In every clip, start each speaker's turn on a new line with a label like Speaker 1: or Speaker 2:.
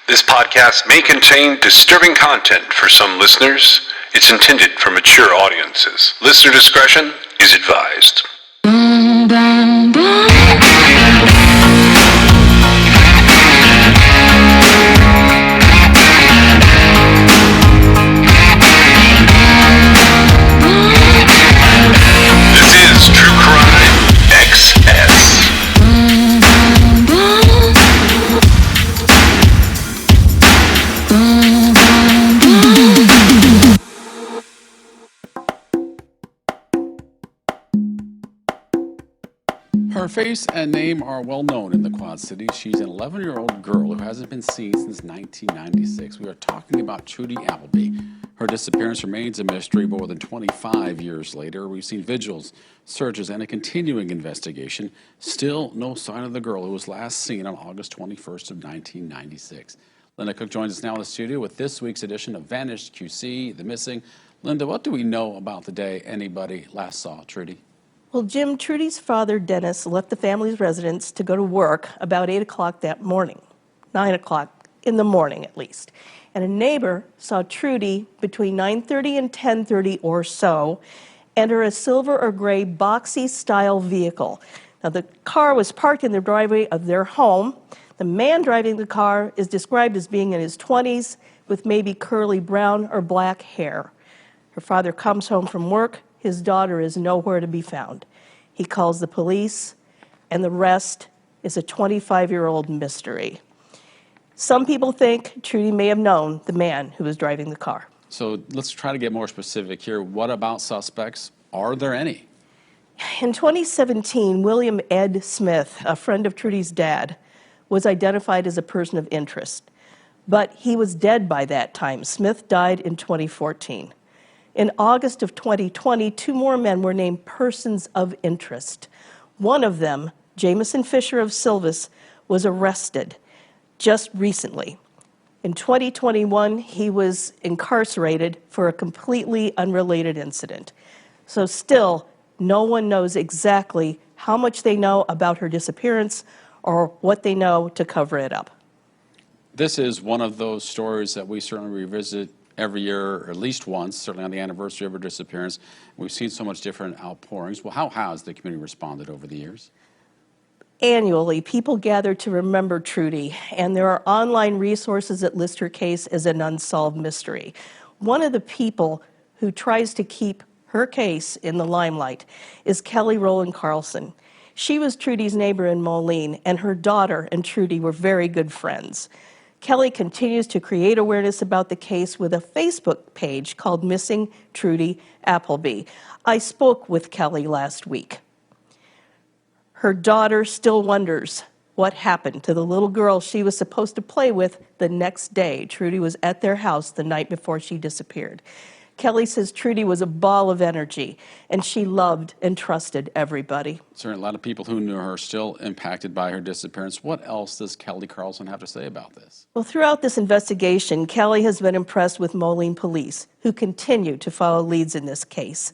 Speaker 1: This podcast may contain disturbing content for some listeners. It's intended for mature audiences. Listener discretion is advised. This is True Crime XS.
Speaker 2: Her face and name are well known in the Quad Cities. She's an 11-year-old girl who hasn't been seen since 1996. We are talking about Trudy Appleby. Her disappearance remains a mystery more than 25 years later. We've seen vigils, searches, and a continuing investigation. Still no sign of the girl who was last seen on August 21st of 1996. Linda Cook joins us now in the studio with this week's edition of Vanished QC, The Missing. Linda, what do we know about the day anybody last saw Trudy?
Speaker 3: Well, Jim, Trudy's father, Dennis, left the family's residence to go to work about 8 o'clock that morning, 9 o'clock in the morning at least. And a neighbor saw Trudy between 9:30 and 10:30 or so enter a silver or gray boxy-style vehicle. Now, the car was parked in the driveway of their home. The man driving the car is described as being in his 20s with maybe curly brown or black hair. Her father comes home from work. His daughter is nowhere to be found. He calls the police, and the rest is a 25-year-old mystery. Some people think Trudy may have known the man who was driving the car.
Speaker 2: So let's try to get more specific here. What about suspects? Are there any?
Speaker 3: In 2017, William Ed Smith, a friend of Trudy's dad, was identified as a person of interest. But he was dead by that time. Smith died in 2014. In August of 2020, two more men were named persons of interest. One of them, Jamison Fisher of Silvis, was arrested just recently. In 2021, he was incarcerated for a completely unrelated incident. So still, no one knows exactly how much they know about her disappearance or what they know to cover it up.
Speaker 2: This is one of those stories that we certainly revisit every year, or at least once, certainly on the anniversary of her disappearance. We've seen so much different outpourings. Well, how has the community responded over the years?
Speaker 3: Annually, people gather to remember Trudy, and there are online resources that list her case as an unsolved mystery. One of the people who tries to keep her case in the limelight is Kelly Rowland Carlson. She was Trudy's neighbor in Moline, and her daughter and Trudy were very good friends. Kelly continues to create awareness about the case with a Facebook page called Missing Trudy Appleby. I spoke with Kelly last week. Her daughter still wonders what happened to the little girl she was supposed to play with the next day. Trudy was at their house the night before she disappeared. Kelly says Trudy was a ball of energy, and she loved and trusted everybody.
Speaker 2: Certainly a lot of people who knew her still impacted by her disappearance. What else does Kelly Carlson have to say about this?
Speaker 3: Well, throughout this investigation, Kelly has been impressed with Moline police, who continue to follow leads in this case.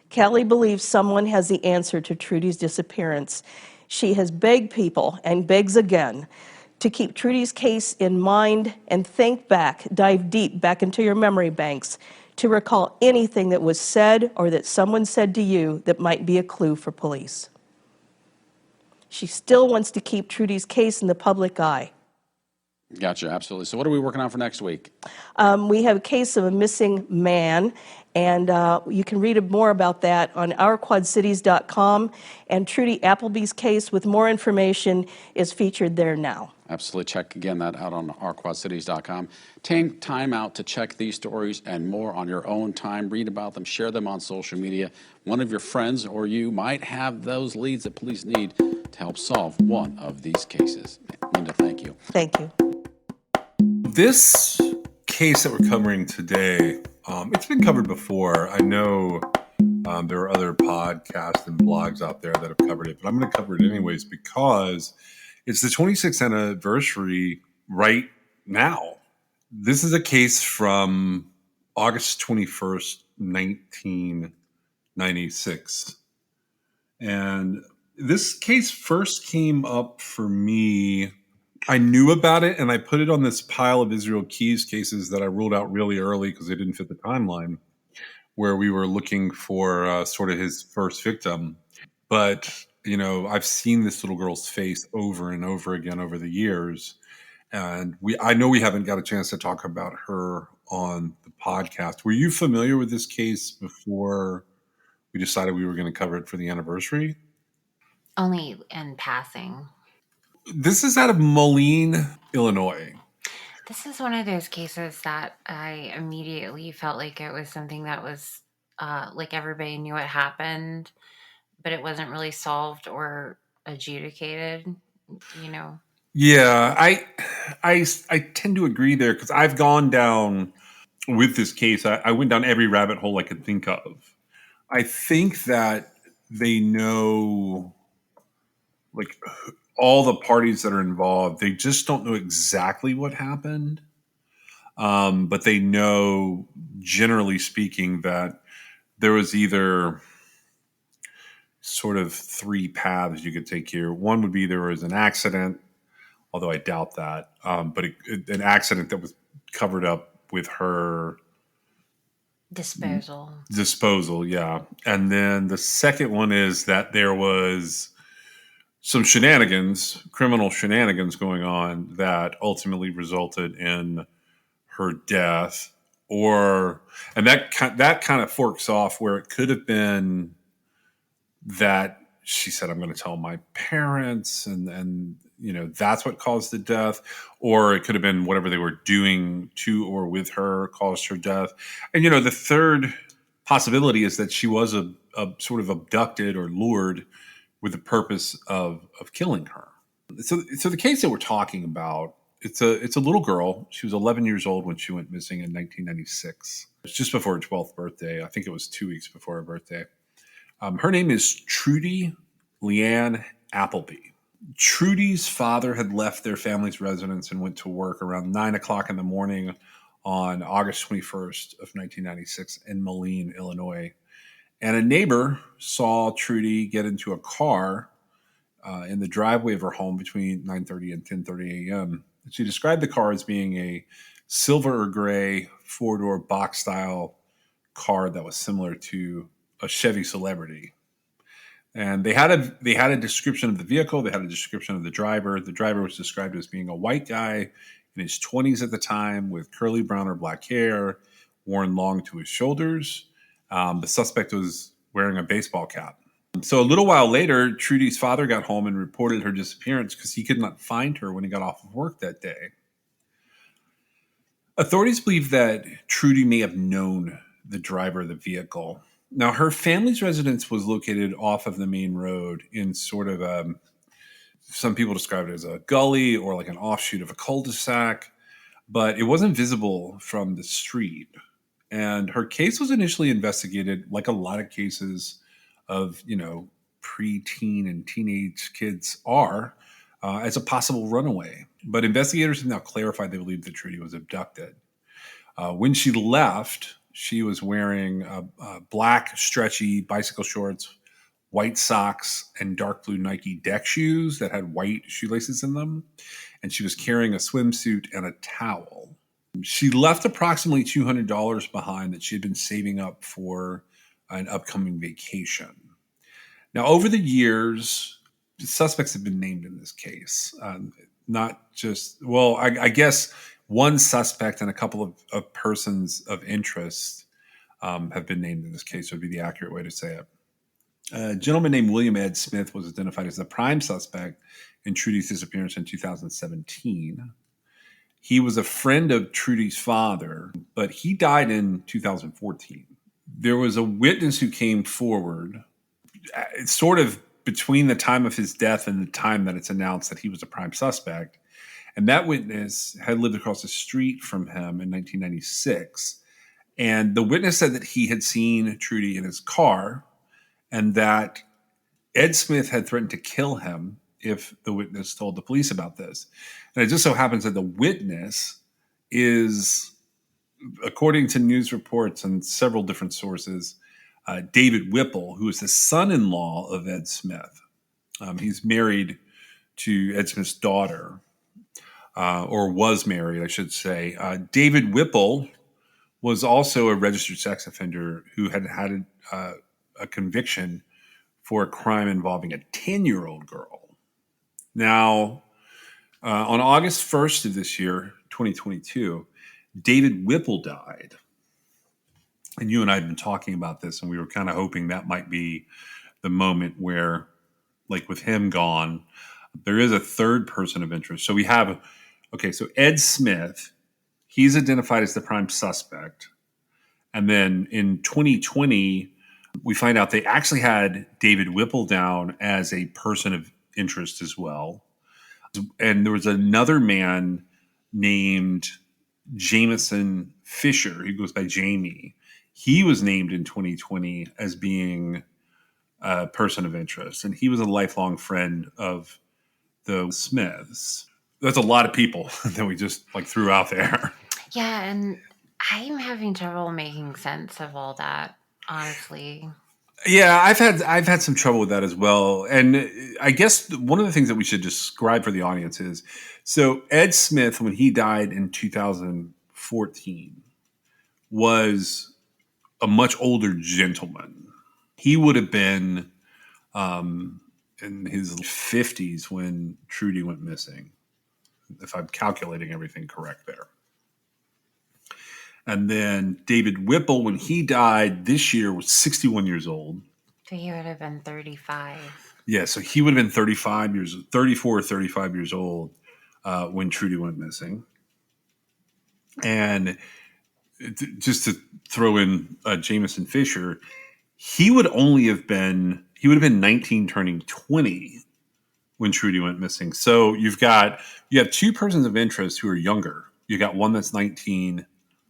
Speaker 3: Kelly believes someone has the answer to Trudy's disappearance. She has begged people, and begs again, to keep Trudy's case in mind and think back, dive deep back into your memory banks, to recall anything that was said or that someone said to you that might be a clue for police. She still wants to keep Trudy's case in the public eye.
Speaker 2: Gotcha, absolutely. So what are we working on for next week?
Speaker 3: We have a case of a missing man, and you can read more about that on ourquadcities.com, and Trudy Appleby's case with more information is featured there now.
Speaker 2: Absolutely. Check again that out on ourquadcities.com. Take time out to check these stories and more on your own time. Read about them, share them on social media. One of your friends or you might have those leads that police need to help solve one of these cases. Linda, thank you.
Speaker 3: Thank you.
Speaker 4: This case that we're covering today, it's been covered before. I know there are other podcasts and blogs out there that have covered it, but I'm going to cover it anyways because it's the 26th anniversary right now. This is a case from August 21st, 1996. And this case first came up for me I knew about it and I put it on this pile of Israel Keys cases that I ruled out really early because they didn't fit the timeline, where we were looking for sort of his first victim. But, I've seen this little girl's face over and over again over the years. And I know we haven't got a chance to talk about her on the podcast. Were you familiar with this case before we decided we were going to cover it for the anniversary?
Speaker 5: Only in passing.
Speaker 4: This is out of Moline, Illinois.
Speaker 5: This is one of those cases that I immediately felt like it was something that was like everybody knew it happened, but it wasn't really solved or adjudicated, you know.
Speaker 4: Yeah, I tend to agree there because I've gone down with this case. I went down every rabbit hole I could think of. I think that they know, like, all the parties that are involved. They just don't know exactly what happened, but they know, generally speaking, that there was either sort of three paths you could take here. One would be there was an accident, although I doubt that, but an accident that was covered up with her disposal, yeah. And then the second one is that there was some criminal shenanigans going on that ultimately resulted in her death. And that kind of forks off where it could have been that she said, I'm going to tell my parents, and that's what caused the death. Or it could have been whatever they were doing to or with her caused her death. And, the third possibility is that she was a sort of abducted or lured with the purpose of killing her. So the case that we're talking about, it's a little girl. She was 11 years old when she went missing in 1996. It was just before her 12th birthday. I think it was 2 weeks before her birthday. Her name is Trudy Leanne Appleby. Trudy's father had left their family's residence and went to work around 9 o'clock in the morning on August 21st of 1996 in Moline, Illinois. And a neighbor saw Trudy get into a car in the driveway of her home between 9:30 and 10:30 a.m. She described the car as being a silver or gray four-door box-style car that was similar to a Chevy Celebrity. And they had a description of the vehicle. They had a description of the driver. The driver was described as being a white guy in his 20s at the time with curly brown or black hair, worn long to his shoulders. The suspect was wearing a baseball cap. So a little while later, Trudy's father got home and reported her disappearance because he could not find her when he got off of work that day. Authorities believe that Trudy may have known the driver of the vehicle. Now, her family's residence was located off of the main road in sort of some people describe it as a gully or like an offshoot of a cul-de-sac, but it wasn't visible from the street. And her case was initially investigated, like a lot of cases of, preteen and teenage kids are, as a possible runaway. But investigators have now clarified they believe that Trudy was abducted. When she left, she was wearing black, stretchy bicycle shorts, white socks, and dark blue Nike deck shoes that had white shoelaces in them. And she was carrying a swimsuit and a towel. She left approximately $200 behind that she had been saving up for an upcoming vacation. Now, over the years, suspects have been named in this case. I guess one suspect and a couple of persons of interest have been named in this case, would be the accurate way to say it. A gentleman named William Ed Smith was identified as the prime suspect in Trudy's disappearance in 2017. He was a friend of Trudy's father, but he died in 2014. There was a witness who came forward, sort of between the time of his death and the time that it's announced that he was a prime suspect. And that witness had lived across the street from him in 1996. And the witness said that he had seen Trudy in his car and that Ed Smith had threatened to kill him if the witness told the police about this. And it just so happens that the witness is, according to news reports and several different sources, David Whipple, who is the son-in-law of Ed Smith. He's married to Ed Smith's daughter. or was married, I should say. David Whipple was also a registered sex offender who had had a conviction for a crime involving a 10-year-old girl. Now, on August 1st of this year, 2022, David Whipple died. And you and I had been talking about this, and we were kind of hoping that might be the moment where, like with him gone, there is a third person of interest. So we have, so Ed Smith, he's identified as the prime suspect. And then in 2020, we find out they actually had David Whipple down as a person of interest as well. And there was another man named Jameson Fisher, who goes by Jamie. He was named in 2020 as being a person of interest, and he was a lifelong friend of the Smiths. That's a lot of people that we just threw out there.
Speaker 5: Yeah, and I'm having trouble making sense of all that, honestly.
Speaker 4: Yeah, I've had some trouble with that as well. And I guess one of the things that we should describe for the audience is, so Ed Smith, when he died in 2014, was a much older gentleman. He would have been in his 50s when Trudy went missing, if I'm calculating everything correct there. And then David Whipple, when he died this year, was 61 years old.
Speaker 5: So he would have been 35.
Speaker 4: Yeah, so he would have been 34 or 35 years old when Trudy went missing. And just to throw in Jameson Fisher, he would have been 19 turning 20 when Trudy went missing. So you have two persons of interest who are younger. You got one that's 19,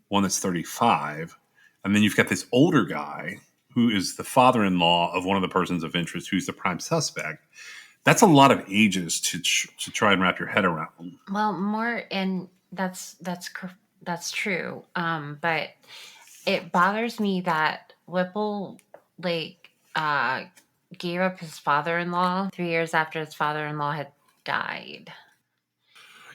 Speaker 4: one that's 35, and then you've got this older guy who is the father-in-law of one of the persons of interest who's the prime suspect. That's a lot of ages to try and wrap your head around.
Speaker 5: Well, and that's true. But it bothers me that Whipple gave up his father-in-law 3 years after his father-in-law had died.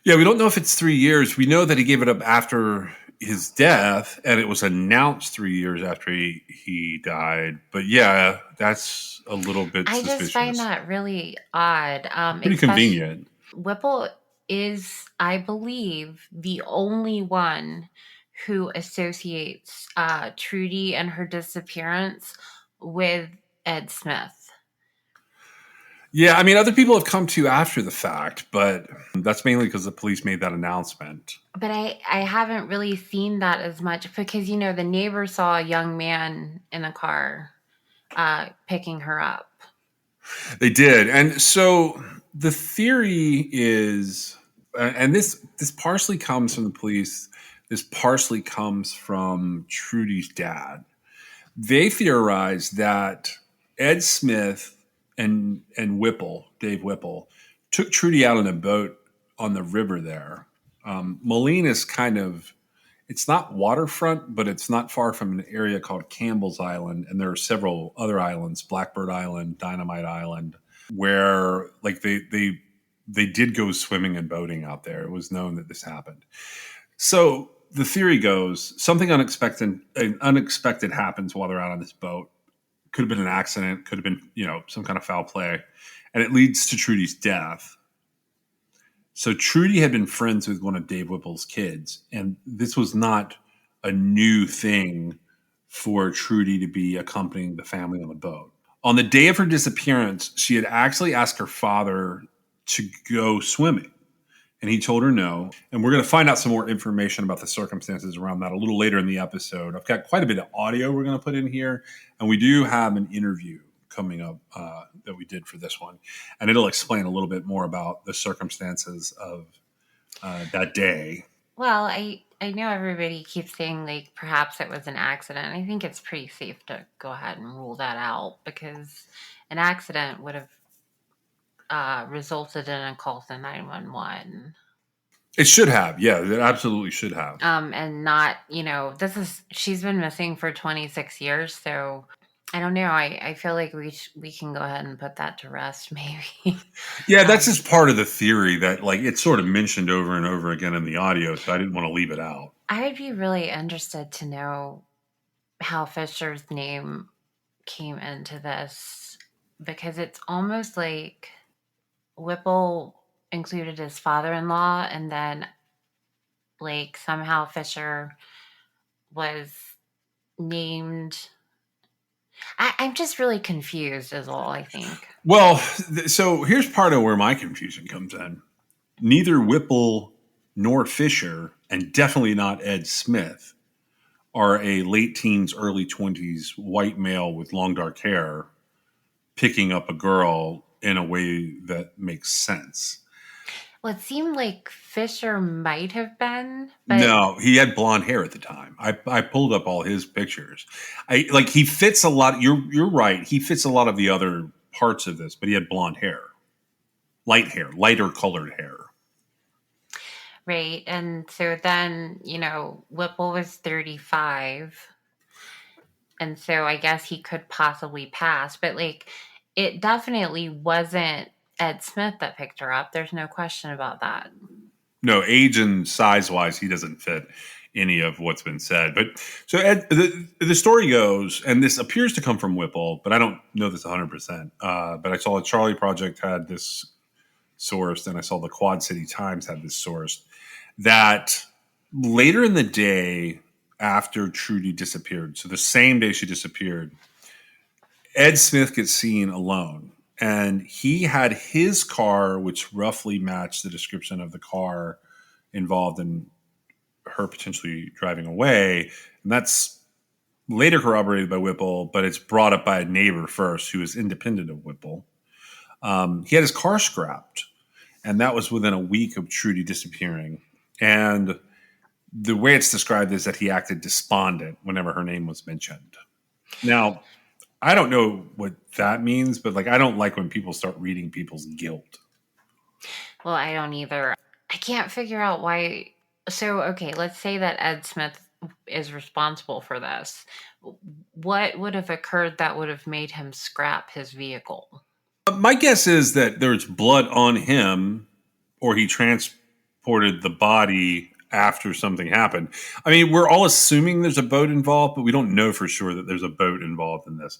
Speaker 4: Yeah, we don't know if it's 3 years. We know that he gave it up after his death, and it was announced 3 years after he died. But yeah, that's a little bit suspicious.
Speaker 5: I just find that really odd.
Speaker 4: Pretty convenient.
Speaker 5: Whipple is, I believe, the only one who associates Trudy and her disappearance with Ed Smith.
Speaker 4: Yeah, I mean, other people have come to after the fact, but that's mainly because the police made that announcement.
Speaker 5: But I haven't really seen that as much because, the neighbor saw a young man in a car picking her up.
Speaker 4: They did. And so the theory is, and this partially comes from the police, this partially comes from Trudy's dad. They theorized that Ed Smith and Dave Whipple, took Trudy out on a boat on the river there. Moline is it's not waterfront, but it's not far from an area called Campbell's Island. And there are several other islands, Blackbird Island, Dynamite Island, where they did go swimming and boating out there. It was known that this happened. So the theory goes, something unexpected happens while they're out on this boat. Could have been an accident, could have been, some kind of foul play. And it leads to Trudy's death. So Trudy had been friends with one of Dave Whipple's kids. And this was not a new thing for Trudy to be accompanying the family on the boat. On the day of her disappearance, she had actually asked her father to go swimming. And he told her no. And we're going to find out some more information about the circumstances around that a little later in the episode. I've got quite a bit of audio we're going to put in here. And we do have an interview coming up that we did for this one. And it'll explain a little bit more about the circumstances of that day.
Speaker 5: Well, I know everybody keeps saying perhaps it was an accident. I think it's pretty safe to go ahead and rule that out because an accident would have resulted in a call to 911.
Speaker 4: It should have. Yeah, it absolutely should have.
Speaker 5: And not, she's been missing for 26 years. So I don't know. I feel like we can go ahead and put that to rest, maybe.
Speaker 4: Yeah, that's
Speaker 5: um,
Speaker 4: just part of the theory that like it's sort of mentioned over and over again in the audio, so I didn't want to leave it out.
Speaker 5: I would be really interested to know how Fisher's name came into this, because it's almost like Whipple included his father-in-law, and then like somehow Fisher was named. I'm just really confused, is all I think.
Speaker 4: Well, so here's part of where my confusion comes in. Neither Whipple nor Fisher, and definitely not Ed Smith, are a late teens, early 20s white male with long dark hair picking up a girl in a way that makes sense.
Speaker 5: Well, it seemed like Fisher might have been, but
Speaker 4: No, he had blonde hair at the time. I pulled up all his pictures. I like he fits a lot. You're right. He fits a lot of the other parts of this, but he had blonde hair, lighter colored hair.
Speaker 5: right. And so then, Whipple was 35. And so I guess he could possibly pass, but like it definitely wasn't Ed Smith that picked her up. There's no question about that.
Speaker 4: No, age and size wise, he doesn't fit any of what's been said. But so Ed, the story goes, and this appears to come from Whipple, but I don't know this 100%. But I saw the Charlie Project had this sourced, and I saw the Quad City Times had this sourced, that later in the day after Trudy disappeared, so the same day she disappeared, Ed Smith gets seen alone. And he had his car, which roughly matched the description of the car involved in her potentially driving away. And that's later corroborated by Whipple, but it's brought up by a neighbor first who is independent of Whipple. He had his car scrapped, and that was within a week of Trudy disappearing. And the way it's described is that he acted despondent whenever her name was mentioned. Now, I don't know what that means, but like I don't like when people start reading people's guilt.
Speaker 5: Well, I don't either. I can't figure out why. So, okay, let's say that Ed Smith is responsible for this. What would have occurred that would have made him scrap his vehicle?
Speaker 4: My guess is that there's blood on him, or he transported the body after something happened. I mean, we're all assuming there's a boat involved, but we don't know for sure that there's a boat involved in this.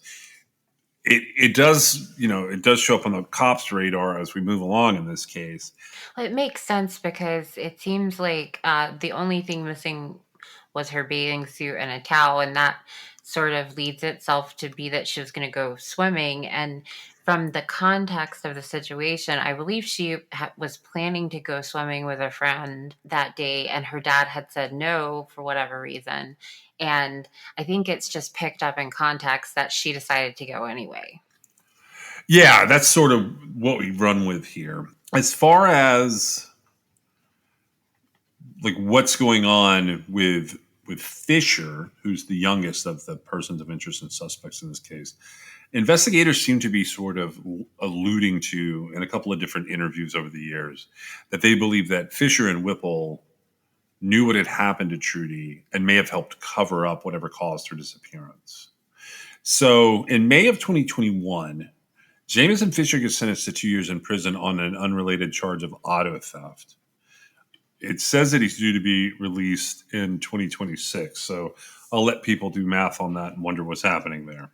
Speaker 4: It does, it does show up on the cops' radar as we move along in this case.
Speaker 5: Well, it makes sense because it seems like the only thing missing was her bathing suit and a towel, and that sort of leads itself to be that she was going to go swimming. And from the context of the situation, I believe she was planning to go swimming with a friend that day, and her dad had said no for whatever reason. And I think it's just picked up in context that she decided to go anyway.
Speaker 4: Yeah, that's sort of what we run with here. As far as like what's going on with Fisher, who's the youngest of the persons of interest and suspects in this case, investigators seem to be sort of alluding to in a couple of different interviews over the years that they believe that Fisher and Whipple knew what had happened to Trudy and may have helped cover up whatever caused her disappearance. So in May of 2021, Jameson Fisher gets sentenced to 2 years in prison on an unrelated charge of auto theft. It says that he's due to be released in 2026. So I'll let people do math on that and wonder what's happening there.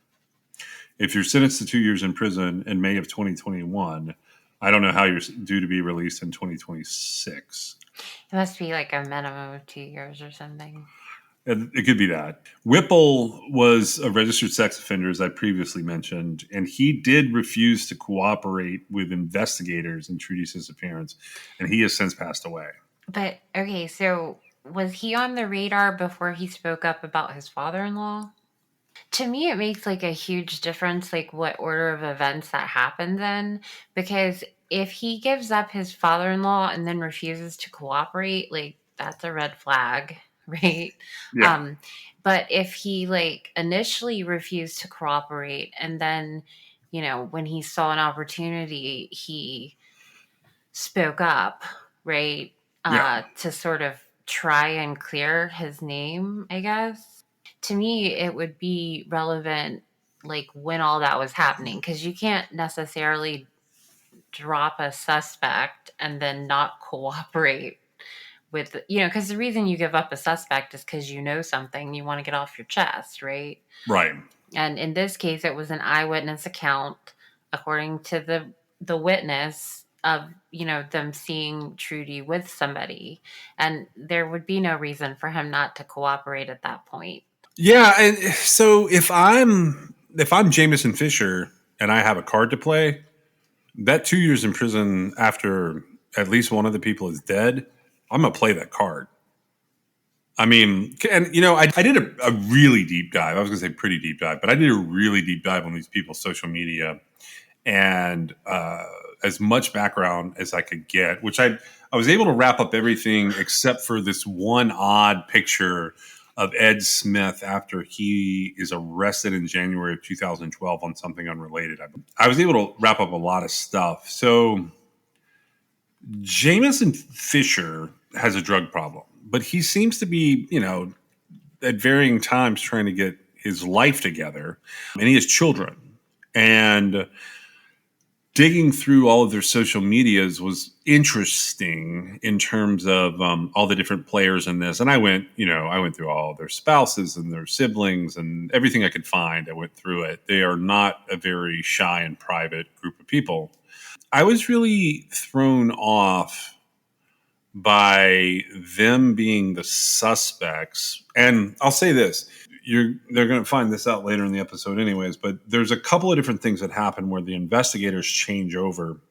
Speaker 4: If you're sentenced to 2 years in prison in May of 2021, I don't know how you're due to be released in 2026.
Speaker 5: It must be like a minimum of 2 years or something.
Speaker 4: It could be that. Whipple was a registered sex offender, as I previously mentioned, and he did refuse to cooperate with investigators in Trudy's disappearance, and he has since passed away.
Speaker 5: But okay, so was he on the radar before he spoke up about his father-in-law? To me, it makes like a huge difference, like what order of events that happens in, because if he gives up his father-in-law and then refuses to cooperate, like that's a red flag, right?
Speaker 4: Yeah.
Speaker 5: But if he like initially refused to cooperate and then, when he saw an opportunity, he spoke up, right?
Speaker 4: Yeah.
Speaker 5: To sort of try and clear his name, I guess. To me, it would be relevant like when all that was happening, because you can't necessarily drop a suspect and then not cooperate with, because the reason you give up a suspect is because you know something you want to get off your chest, right?
Speaker 4: Right.
Speaker 5: And in this case, it was an eyewitness account, according to the witness, of them seeing Trudy with somebody, and there would be no reason for him not to cooperate at that point.
Speaker 4: Yeah, and so if I'm Jameson Fisher and I have a card to play, that 2 years in prison after at least one of the people is dead, I'm gonna play that card. I mean, and I did a really deep dive. I was gonna say pretty deep dive, but I did a really deep dive on these people's social media and as much background as I could get, which I was able to wrap up everything except for this one odd picture of Ed Smith after he is arrested in January of 2012 on something unrelated. I was able to wrap up a lot of stuff. So Jameson Fisher has a drug problem, but he seems to be, at varying times trying to get his life together, and he has children. And digging through all of their social medias was interesting in terms of all the different players in this. And I went through all their spouses and their siblings and everything I could find. I went through it. They are not a very shy and private group of people. I was really thrown off by them being the suspects. And I'll say this. They're going to find this out later in the episode anyways, but there's a couple of different things that happen where the investigators change over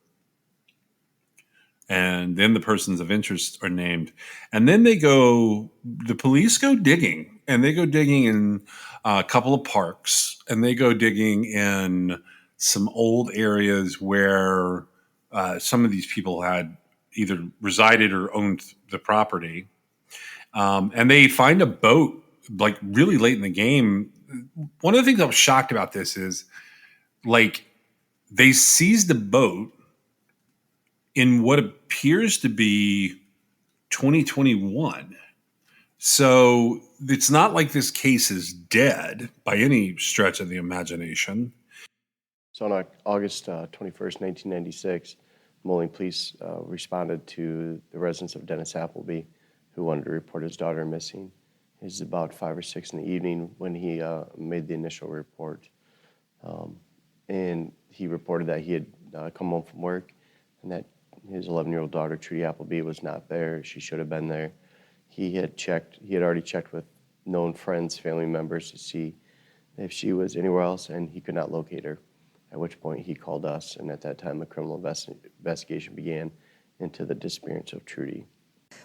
Speaker 4: and then the persons of interest are named. And then the police go digging, and they go digging in a couple of parks, and they go digging in some old areas where some of these people had either resided or owned the property. And they find a boat like really late in the game. One of the things I was shocked about this is like they seized the boat in what appears to be 2021. So it's not like this case is dead by any stretch of the imagination.
Speaker 6: So on August 21st, 1996, Moline police responded to the residence of Dennis Appleby, who wanted to report his daughter missing. It was about 5 or 6 in the evening when he made the initial report. And he reported that he had come home from work and that his 11-year-old daughter, Trudy Appleby, was not there. She should have been there. He had already checked with known friends, family members to see if she was anywhere else, and he could not locate her, at which point he called us, and at that time a criminal investigation began into the disappearance of Trudy.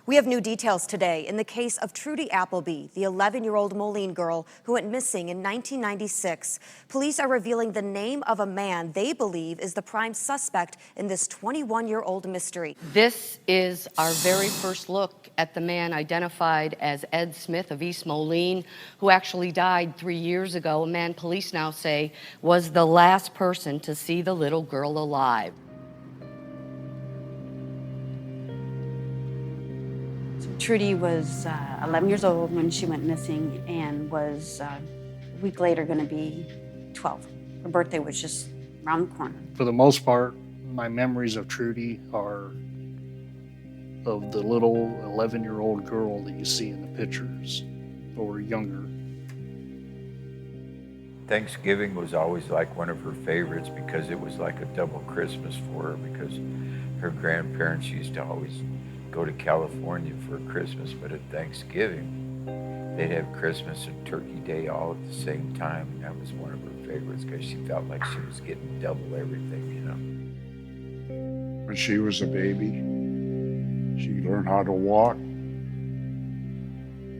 Speaker 7: We have new details today in the case of Trudy Appleby, the 11-year-old Moline girl who went missing in 1996. Police are revealing the name of a man they believe is the prime suspect in this 21-year-old mystery.
Speaker 8: This is our very first look at the man identified as Ed Smith of East Moline, who actually died 3 years ago, a man police now say was the last person to see the little girl alive.
Speaker 9: Trudy was 11 years old when she went missing and was a week later going to be 12. Her birthday was just around the corner.
Speaker 10: For the most part, my memories of Trudy are of the little 11-year-old girl that you see in the pictures, or younger.
Speaker 11: Thanksgiving was always like one of her favorites because it was like a double Christmas for her, because her grandparents used to always go to California for Christmas, but at Thanksgiving, they'd have Christmas and Turkey Day all at the same time. And that was one of her favorites because she felt like she was getting double everything, you know.
Speaker 12: When she was a baby, she learned how to walk,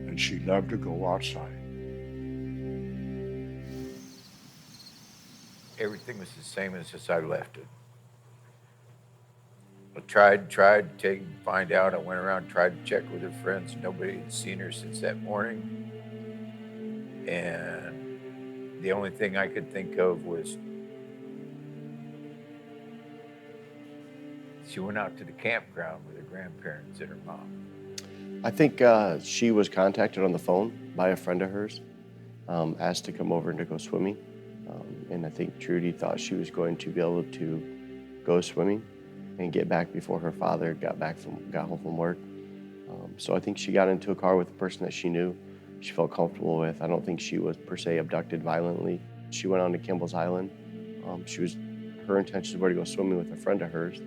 Speaker 12: and she loved to go outside.
Speaker 11: Everything was the same as I left it. I tried to find out. I went around, tried to check with her friends. Nobody had seen her since that morning. And the only thing I could think of was she went out to the campground with her grandparents and her mom.
Speaker 6: I think she was contacted on the phone by a friend of hers, asked to come over and to go swimming. And I think Trudy thought she was going to be able to go swimming and get back before her father got home from work. So I think she got into a car with a person that she knew, she felt comfortable with. I don't think she was per se abducted violently. She went on to Kimball's Island. Her intentions were to go swimming with a friend of hers,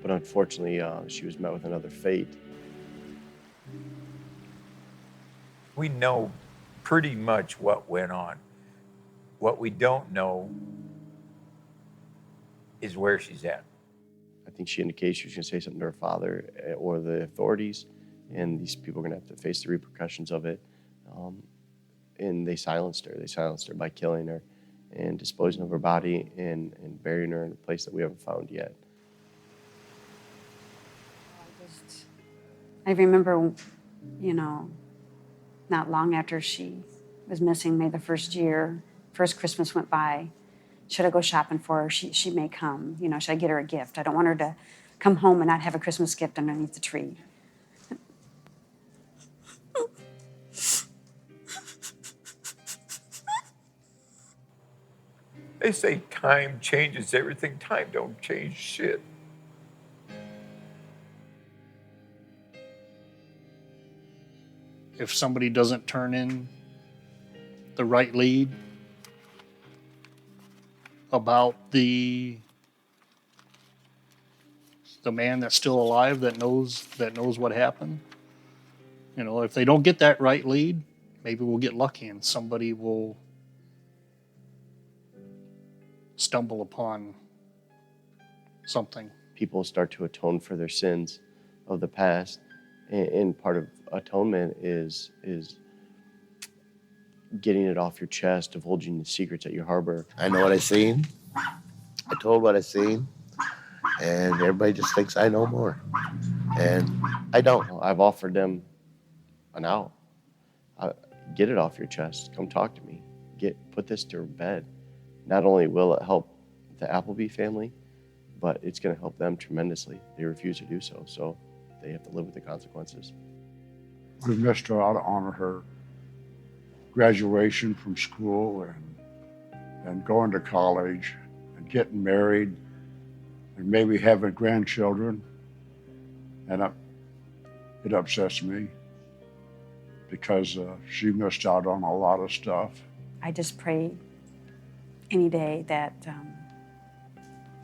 Speaker 6: but unfortunately, she was met with another fate.
Speaker 11: We know pretty much what went on. What we don't know is where she's at.
Speaker 6: I think she indicated she was going to say something to her father or the authorities, and these people are going to have to face the repercussions of it. And they silenced her. They silenced her by killing her and disposing of her body and burying her in a place that we haven't found yet.
Speaker 9: I remember, you know, not long after she was missing, May the first Christmas went by. Should I go shopping for her? She may come. You know, should I get her a gift? I don't want her to come home and not have a Christmas gift underneath the tree.
Speaker 11: They say time changes everything. Time don't change shit.
Speaker 10: If somebody doesn't turn in the right lead about the man that's still alive, that knows what happened, you know, if they don't get that right lead, maybe we'll get lucky and somebody will stumble upon something.
Speaker 6: People start to atone for their sins of the past, and part of atonement is getting it off your chest, divulging the secrets that you harbor.
Speaker 13: I know what I seen. I told what I seen, and everybody just thinks I know more, and I don't.
Speaker 6: I've offered them an out. Get it off your chest. Come talk to me. Put this to bed. Not only will it help the Appleby family, but it's going to help them tremendously. They refuse to do so, so they have to live with the consequences.
Speaker 12: We missed her out on her graduation from school and going to college and getting married and maybe having grandchildren. And it upsets me because she missed out on a lot of stuff.
Speaker 9: I just pray any day that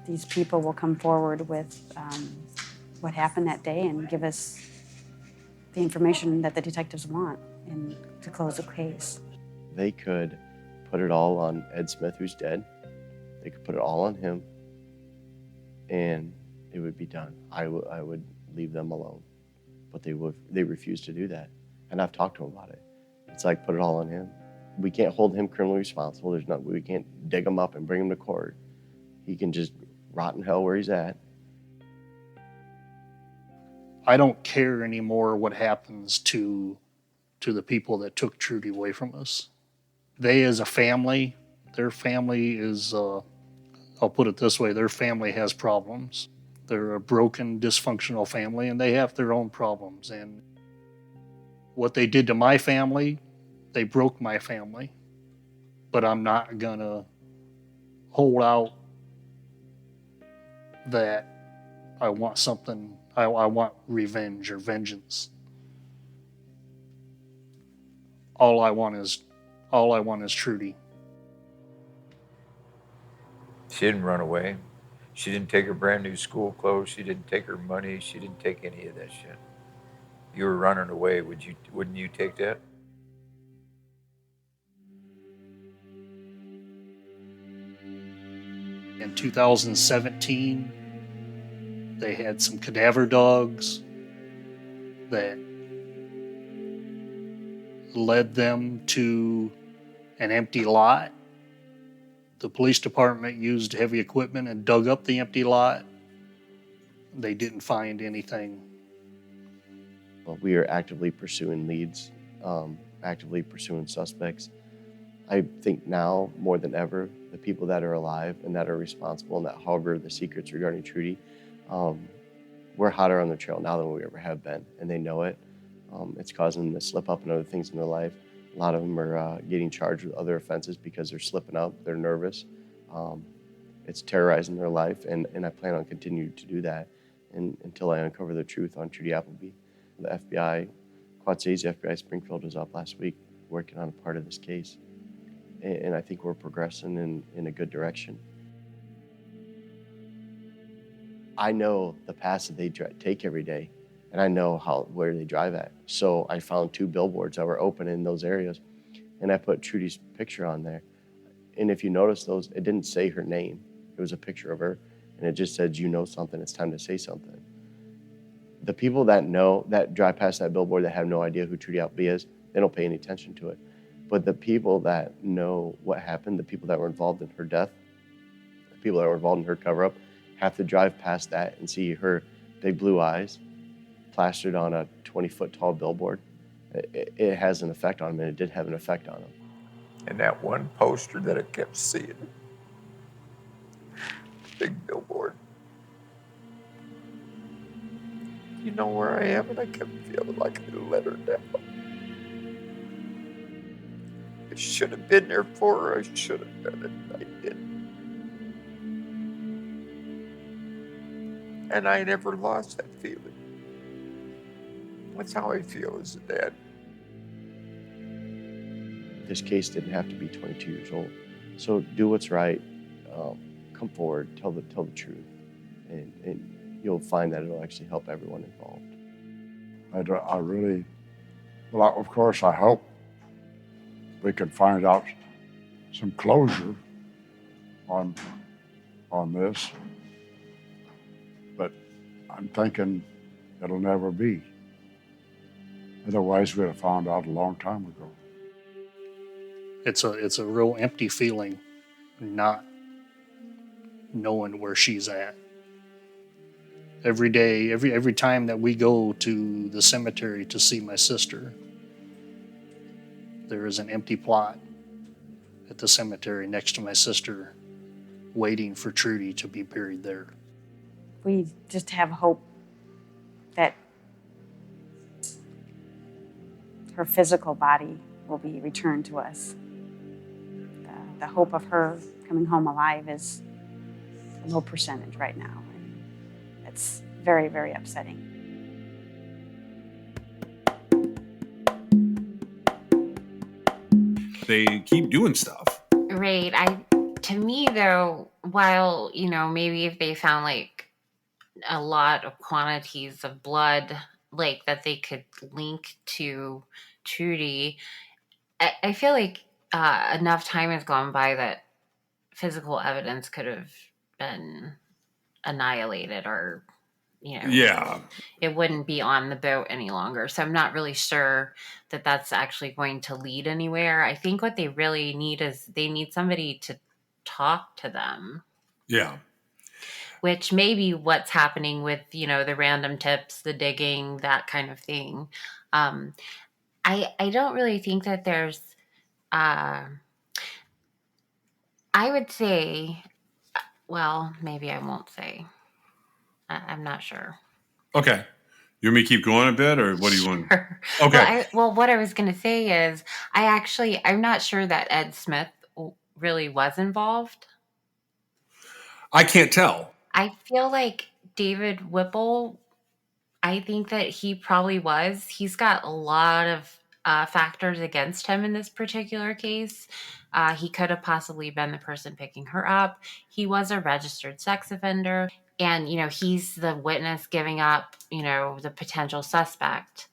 Speaker 9: these people will come forward with what happened that day and give us the information that the detectives want and to close the case.
Speaker 6: They could put it all on Ed Smith, who's dead. They could put it all on him, and it would be done. I would leave them alone, but they refuse to do that, and I've talked to them about it. It's like, put it all on him. We can't hold him criminally responsible. We can't dig him up and bring him to court. He can just rot in hell where he's at.
Speaker 10: I don't care anymore what happens to the people that took Trudy away from us. They, as a family, their family is, I'll put it this way, their family has problems. They're a broken, dysfunctional family, and they have their own problems. And what they did to my family, they broke my family. But I'm not gonna hold out that I want something, I want revenge or vengeance. All I want is Trudy.
Speaker 11: She didn't run away. She didn't take her brand new school clothes. She didn't take her money. She didn't take any of that shit. You were running away. Wouldn't you take that?
Speaker 10: In 2017, they had some cadaver dogs that led them to an empty lot. The police department used heavy equipment and dug up the empty lot. They didn't find anything.
Speaker 6: Well, we are actively pursuing leads, actively pursuing suspects. I think now, more than ever, the people that are alive and that are responsible and that harbor the secrets regarding Trudy, we're hotter on the trail now than we ever have been, and they know it. It's causing them to slip up in other things in their life. A lot of them are getting charged with other offenses because they're slipping out, they're nervous. It's terrorizing their life, and I plan on continuing to do that until I uncover the truth on Trudy Appleby. The FBI, Quad Cities FBI Springfield was up last week working on a part of this case, and I think we're progressing in a good direction. I know the paths that they take every day, and I know where they drive at. So I found 2 billboards that were open in those areas, and I put Trudy's picture on there. And if you notice those, it didn't say her name. It was a picture of her, and it just said, you know something, it's time to say something. The people that drive past that billboard that have no idea who Trudy Appleby is, they don't pay any attention to it. But the people that know what happened, the people that were involved in her death, the people that were involved in her cover-up, have to drive past that and see her big blue eyes plastered on a 20-foot tall billboard. It has an effect on them, and it did have an effect on them.
Speaker 11: And that one poster that I kept seeing, big billboard. You know where I am, and I kept feeling like I let her down. I should have been there for her. I should have done it. I didn't. And I never lost that feeling. That's how I feel as a dad.
Speaker 6: This case didn't have to be 22 years old. So do what's right. Come forward, tell the truth, and you'll find that it'll actually help everyone involved.
Speaker 12: I really, well, of course, I hope we can find out some closure on this, but I'm thinking it'll never be. Otherwise, we'd have found out a long time ago.
Speaker 10: It's a real empty feeling not knowing where she's at. Every day, every time that we go to the cemetery to see my sister, there is an empty plot at the cemetery next to my sister, waiting for Trudy to be buried there.
Speaker 9: We just have hope that her physical body will be returned to us. The hope of her coming home alive is a low percentage right now. And it's very, very upsetting.
Speaker 4: They keep doing stuff.
Speaker 5: Right. To me though, while, maybe if they found like a lot of quantities of blood, like that they could link to Trudy, I feel like enough time has gone by that physical evidence could have been annihilated, or
Speaker 4: Yeah.
Speaker 5: it wouldn't be on the boat any longer. So I'm not really sure that that's actually going to lead anywhere. I think what they really need is they need somebody to talk to them,
Speaker 4: Yeah.
Speaker 5: which may be what's happening with, the random tips, the digging, that kind of thing. I don't really think that there's, I would say, well, maybe I won't say. I'm not sure.
Speaker 4: Okay. You want me to keep going a bit, or what do you want?
Speaker 5: Sure.
Speaker 4: Okay.
Speaker 5: Well, what I was going to say is I'm not sure that Ed Smith really was involved.
Speaker 4: I can't tell.
Speaker 5: I feel like David Whipple, I think that he probably was. He's got a lot of factors against him in this particular case. He could have possibly been the person picking her up. He was a registered sex offender. And, he's the witness giving up, the potential suspect.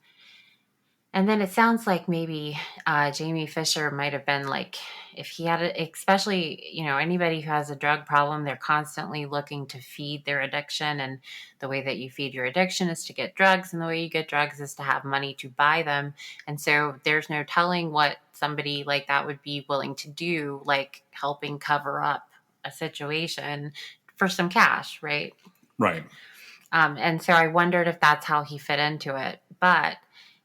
Speaker 5: And then it sounds like maybe Jamie Fisher might have been like, if he had especially, anybody who has a drug problem, they're constantly looking to feed their addiction. And the way that you feed your addiction is to get drugs. And the way you get drugs is to have money to buy them. And so there's no telling what somebody like that would be willing to do, like helping cover up a situation for some cash, right?
Speaker 4: Right.
Speaker 5: And so I wondered if that's how he fit into it. But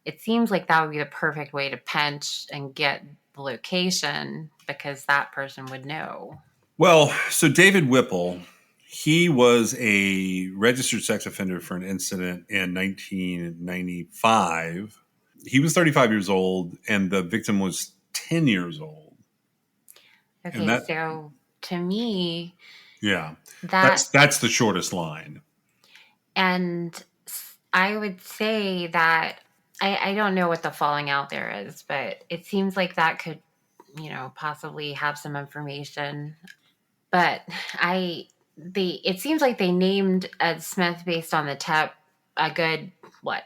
Speaker 5: it seems like that would be the perfect way to pinch and get the location, because that person would know.
Speaker 4: Well, so David Whipple, he was a registered sex offender for an incident in 1995. he was 35 years old and the victim was 10 years old.
Speaker 5: Okay,
Speaker 4: And that,
Speaker 5: so to me,
Speaker 4: yeah,
Speaker 5: that
Speaker 4: that's the shortest line.
Speaker 5: and I would say that I don't know what the falling out there is, but it seems like that could, possibly have some information. But it seems like they named Ed Smith based on the tip a good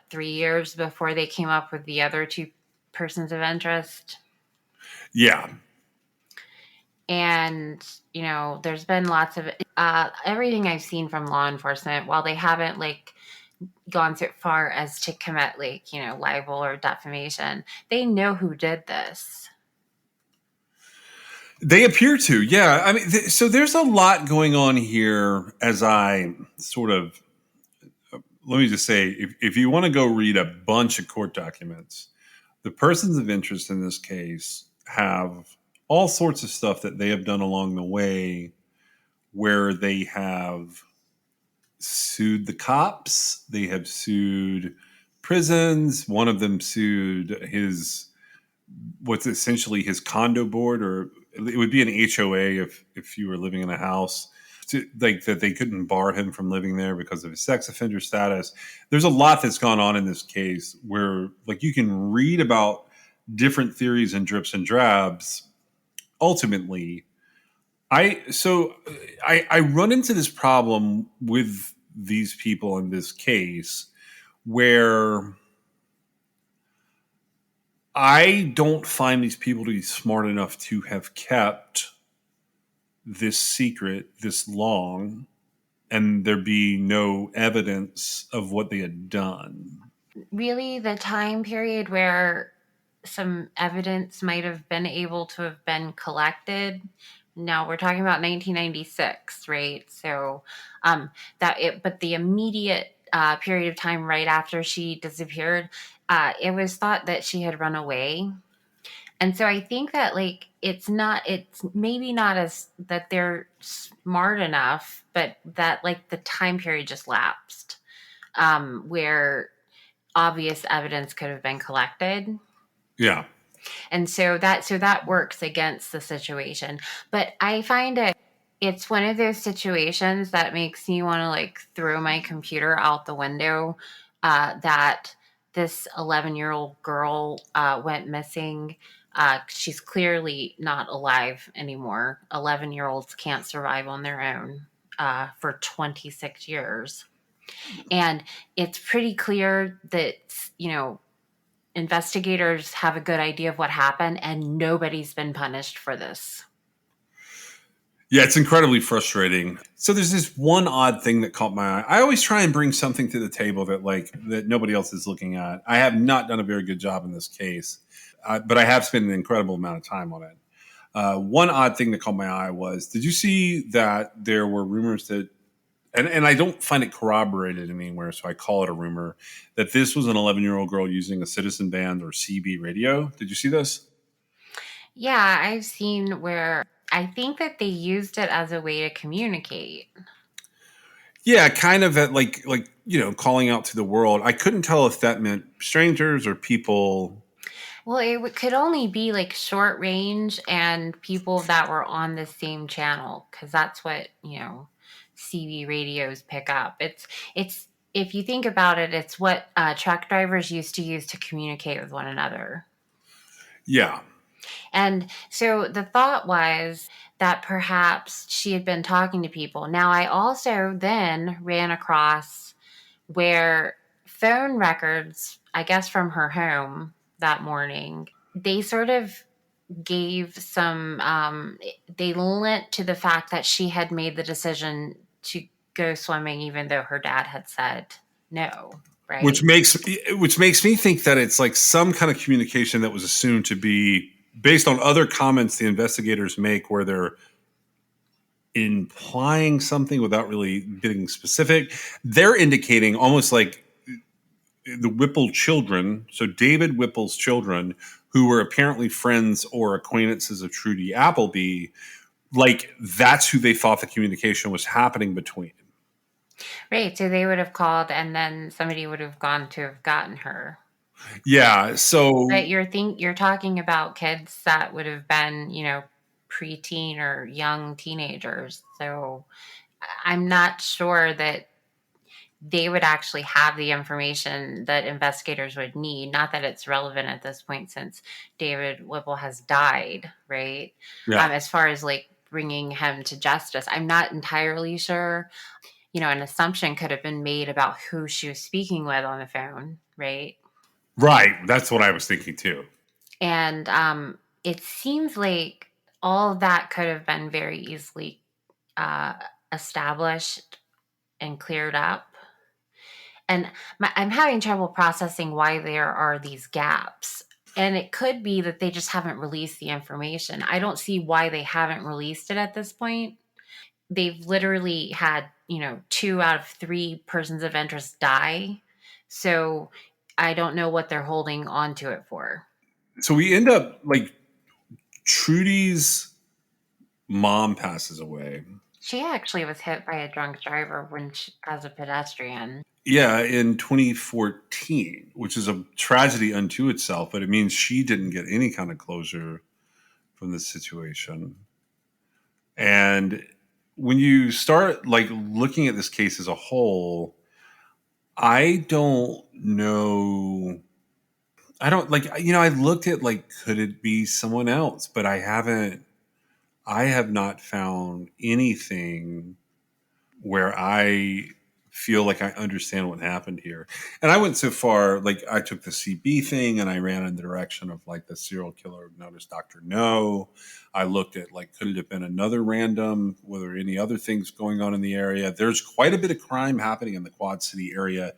Speaker 5: 3 years before they came up with the other two persons of interest.
Speaker 4: Yeah.
Speaker 5: And there's been lots of everything I've seen from law enforcement, while they haven't gone so far as to commit libel or defamation, they know who did this.
Speaker 4: They appear to, yeah. I mean, so there's a lot going on here. As I sort of, let me just say, if you want to go read a bunch of court documents, the persons of interest in this case have all sorts of stuff that they have done along the way, where they have sued the cops, they have sued prisons. One of them sued what's essentially his condo board, or it would be an HOA if you were living in a house, that they couldn't bar him from living there because of his sex offender status. There's a lot that's gone on in this case where you can read about different theories and drips and drabs. Ultimately, I run into this problem with these people in this case where I don't find these people to be smart enough to have kept this secret this long and there be no evidence of what they had done.
Speaker 5: Really, the time period where some evidence might have been able to have been collected. Now we're talking about 1996, right? So but the immediate period of time right after she disappeared, it was thought that she had run away. And so I think that it's maybe not as that they're smart enough, but that the time period just lapsed, where obvious evidence could have been collected.
Speaker 4: Yeah.
Speaker 5: And so that works against the situation. But I find it's one of those situations that makes me want to throw my computer out the window, that this 11-year-old girl went missing. She's clearly not alive anymore. 11-year-olds can't survive on their own for 26 years. And it's pretty clear that, investigators have a good idea of what happened, and nobody's been punished for this.
Speaker 4: Yeah, it's incredibly frustrating. So there's this one odd thing that caught my eye. I always try and bring something to the table that nobody else is looking at. I have not done a very good job in this case, but I have spent an incredible amount of time on it. One odd thing that caught my eye was, did you see that there were rumors that, and I don't find it corroborated anywhere, so I call it a rumor, that this was an 11-year-old girl using a Citizen Band or CB radio. Did you see this?
Speaker 5: Yeah, I've seen where I think that they used it as a way to communicate.
Speaker 4: Yeah, kind of at calling out to the world. I couldn't tell if that meant strangers or people.
Speaker 5: Well, it could only be short range and people that were on the same channel, because that's what, CB radios pick up. It's if you think about it, it's what truck drivers used to use to communicate with one another.
Speaker 4: Yeah.
Speaker 5: And so the thought was that perhaps she had been talking to people. Now, I also then ran across where phone records, I guess from her home that morning, they sort of gave some, they lent to the fact that she had made the decision to go swimming even though her dad had said no. Right?
Speaker 4: Which makes me think that it's some kind of communication that was assumed to be based on other comments the investigators make where they're implying something without really getting specific. They're indicating almost like the Whipple children, so David Whipple's children, who were apparently friends or acquaintances of Trudy Appleby, that's who they thought the communication was happening between.
Speaker 5: Right. So they would have called and then somebody would have gone to have gotten her.
Speaker 4: Yeah. So
Speaker 5: But you're talking about kids that would have been, preteen or young teenagers. So I'm not sure that they would actually have the information that investigators would need. Not that it's relevant at this point since David Whipple has died, right?
Speaker 4: yeah.
Speaker 5: As far as like bringing him to justice, I'm not entirely sure. An assumption could have been made about who she was speaking with on the phone, right?
Speaker 4: Right. That's what I was thinking too.
Speaker 5: And it seems like all of that could have been very easily established and cleared up. And I'm having trouble processing why there are these gaps. And it could be that they just haven't released the information. I don't see why they haven't released it at this point. They've literally had, 2 out of 3 persons of interest die. So I don't know what they're holding on to it for.
Speaker 4: So we end up like Trudy's mom passes away.
Speaker 5: She actually was hit by a drunk driver as a pedestrian.
Speaker 4: Yeah, in 2014, which is a tragedy unto itself, but it means she didn't get any kind of closure from the situation. And when you start like looking at this case as a whole, I don't know. I don't like, I looked at like, could it be someone else? But I have not found anything where I feel like I understand what happened here. And I went so far, like I took the CB thing and I ran in the direction of like the serial killer known as Dr. No. I looked at like, could it have been another random? Were there any other things going on in the area? There's quite a bit of crime happening in the Quad City area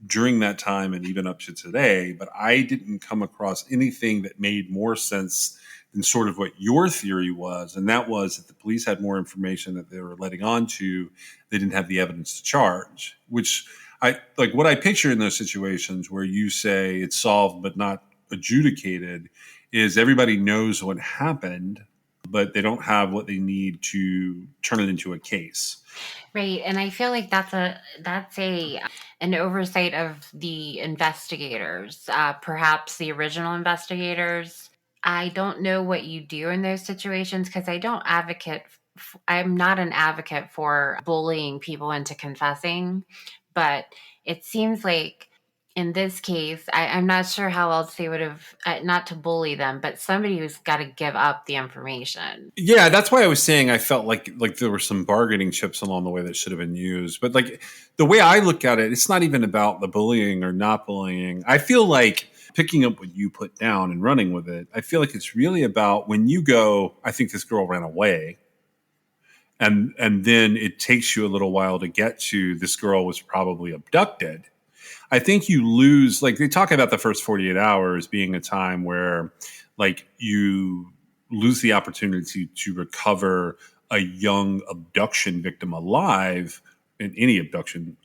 Speaker 4: during that time and even up to today, but I didn't come across anything that made more sense than sort of what your theory was. And that was that the police had more information that they were letting on to. They didn't have the evidence to charge, which I like what I picture in those situations where you say it's solved but not adjudicated is everybody knows what happened, but they don't have what they need to turn it into a case.
Speaker 5: Right. And I feel like that's an oversight of the investigators, perhaps the original investigators. I don't know what you do in those situations because I'm not an advocate for bullying people into confessing, but it seems like in this case, I'm not sure how else they would have, not to bully them, but somebody who's got to give up the information.
Speaker 4: Yeah, that's why I was saying I felt like there were some bargaining chips along the way that should have been used. But like the way I look at it, it's not even about the bullying or not bullying. I feel like picking up what you put down and running with it, I feel like it's really about when you go, I think this girl ran away. And then it takes you a little while to get to this girl was probably abducted. I think you lose, like they talk about the first 48 hours being a time where like you lose the opportunity to recover a young abduction victim alive, in any abduction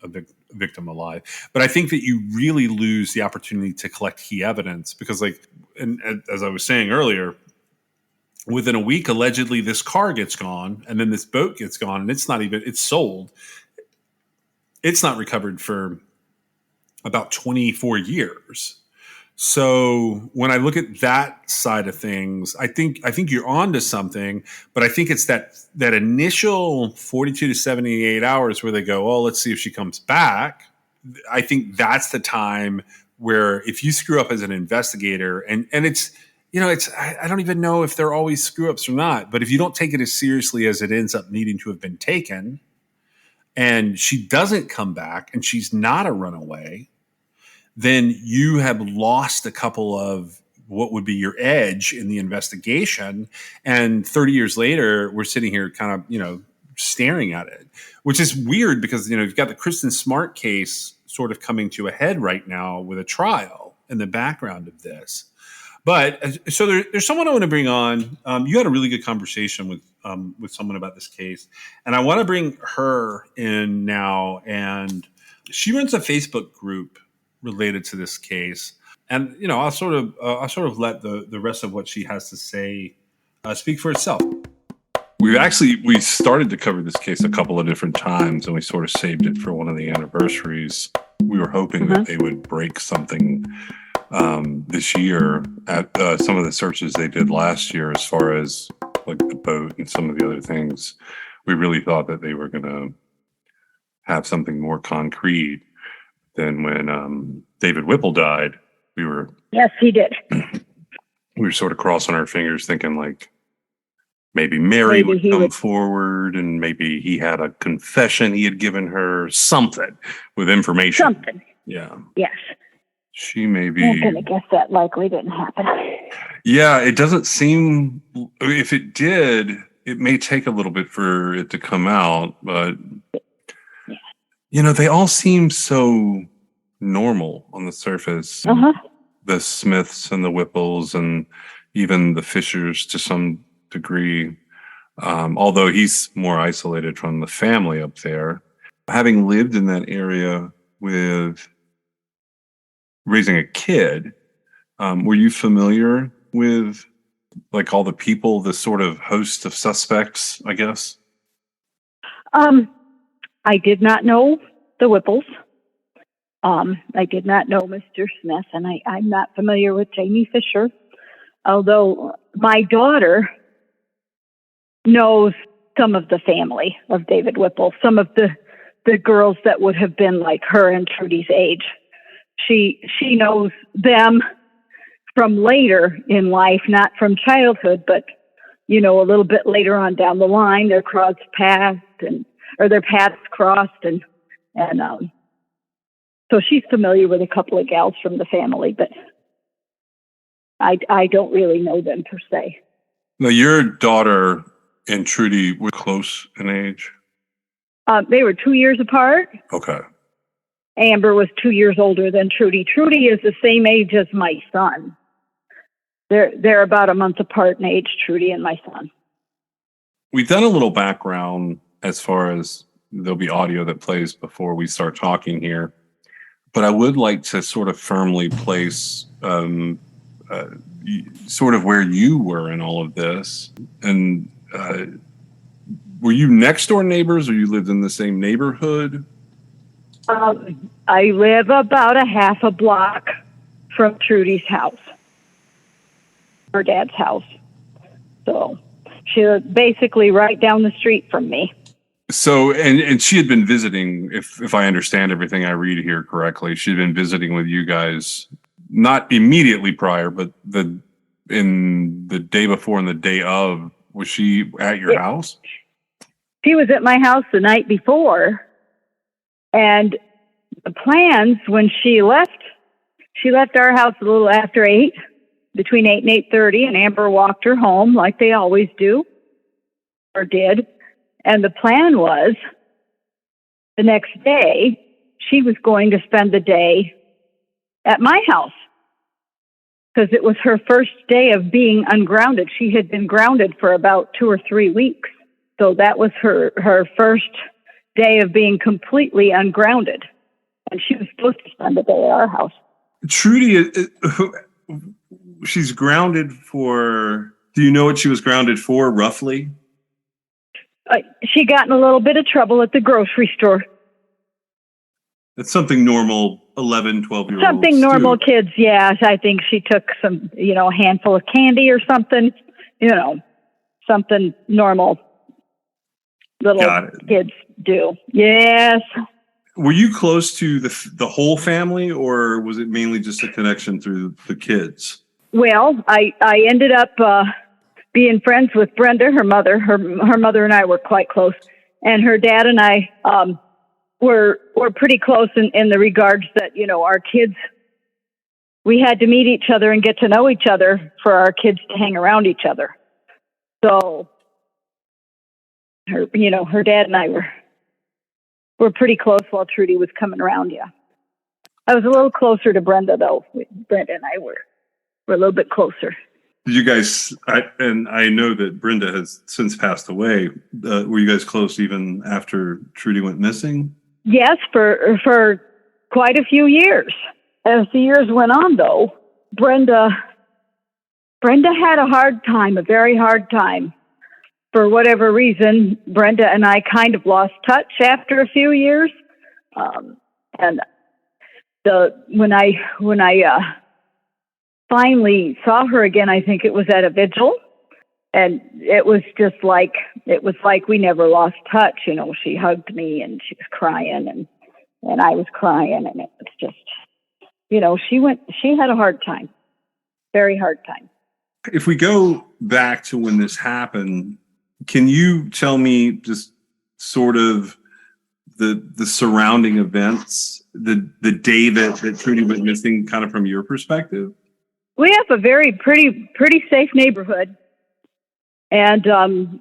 Speaker 4: victim alive. But I think that you really lose the opportunity to collect key evidence because like, and as I was saying earlier, within a week, allegedly this car gets gone and then this boat gets gone and it's sold. It's not recovered for about 24 years. So when I look at that side of things, I think you're onto something, but I think it's that initial 42 to 78 hours where they go, oh, let's see if she comes back. I think that's the time where if you screw up as an investigator and it's, I don't even know if they're always screw ups or not, but if you don't take it as seriously as it ends up needing to have been taken and she doesn't come back and she's not a runaway, then you have lost a couple of what would be your edge in the investigation. And 30 years later, we're sitting here kind of, staring at it, which is weird because, you've got the Kristen Smart case sort of coming to a head right now with a trial in the background of this. But so there's someone I want to bring on. You had a really good conversation with someone about this case, and I want to bring her in now. And she runs a Facebook group related to this case, and I'll sort of let the rest of what she has to say speak for itself. We started to cover this case a couple of different times, and we sort of saved it for one of the anniversaries. We were hoping that they would break something this year at some of the searches they did last year, as far as like the boat and some of the other things. We really thought that they were going to have something more concrete than when David Whipple died.
Speaker 14: Yes, he did.
Speaker 4: We were sort of crossing our fingers, thinking like maybe Mary would come forward, and maybe he had a confession he had given her, something with information.
Speaker 14: Something.
Speaker 4: Yeah.
Speaker 14: Yes.
Speaker 4: She may be.
Speaker 14: I'm going to guess that likely didn't happen.
Speaker 4: Yeah, it doesn't seem. If it did, it may take a little bit for it to come out, but they all seem so normal on the surface. The Smiths and the Whipples and even the Fishers to some degree, although he's more isolated from the family up there. Having lived in that area with raising a kid, were you familiar with like all the people, the sort of host of suspects, I guess?
Speaker 14: I did not know the Whipples. I did not know Mr. Smith, and I'm not familiar with Jamie Fisher, although my daughter knows some of the family of David Whipple, some of the girls that would have been like her and Trudy's age. She knows them from later in life, not from childhood, but, a little bit later on down the line, their paths crossed, and so she's familiar with a couple of gals from the family, but I don't really know them per se.
Speaker 4: Now, your daughter and Trudy were close in age?
Speaker 14: They were 2 years apart.
Speaker 4: Okay.
Speaker 14: Amber was 2 years older than Trudy. Trudy is the same age as my son. They're about a month apart in age, Trudy and my son.
Speaker 4: We've done a little background as far as there'll be audio that plays before we start talking here. But I would like to sort of firmly place sort of where you were in all of this. And were you next door neighbors, or you lived in the same neighborhood?
Speaker 14: I live about a half a block from Trudy's house, her dad's house. So she was basically right down the street from me.
Speaker 4: So, and she had been visiting, if I understand everything I read here correctly, she'd been visiting with you guys, not immediately prior, but in the day before and the day of. Was she at your house?
Speaker 14: She was at my house the night before, and the plans when she left our house a little after 8, between 8 and 8:30, and Amber walked her home like they always do, or did. And the plan was the next day, she was going to spend the day at my house because it was her first day of being ungrounded. She had been grounded for about 2 or 3 weeks. So that was her first day of being completely ungrounded. And she was supposed to spend the day at our house.
Speaker 4: Trudy, she's grounded for, do you know what she was grounded for roughly?
Speaker 14: She got in a little bit of trouble at the grocery store.
Speaker 4: That's something normal 11, 12-year-olds
Speaker 14: Something normal kids, yes. I think she took some, a handful of candy or something, something normal little kids do. Yes.
Speaker 4: Were you close to the whole family, or was it mainly just a connection through the kids?
Speaker 14: Well, I ended up being friends with Brenda, her mother. Her mother and I were quite close, and her dad and I were pretty close in the regards that our kids. We had to meet each other and get to know each other for our kids to hang around each other. So, her dad and I were pretty close while Trudy was coming around. Yeah, I was a little closer to Brenda though. Brenda and I were a little bit closer.
Speaker 4: Did you guys, and I know that Brenda has since passed away, were you guys close even after Trudy went missing?
Speaker 14: Yes, for quite a few years. As the years went on, though, Brenda had a very hard time. For whatever reason, Brenda and I kind of lost touch after a few years. And when I finally saw her again, I think it was at a vigil. And it was like we never lost touch. You know, she hugged me and she was crying and I was crying. And it was just, you know, she had a hard time, very hard time.
Speaker 4: If we go back to when this happened, can you tell me just sort of the surrounding events, the day that Trudy went missing, kind of from your perspective?
Speaker 14: We have a very pretty safe neighborhood. And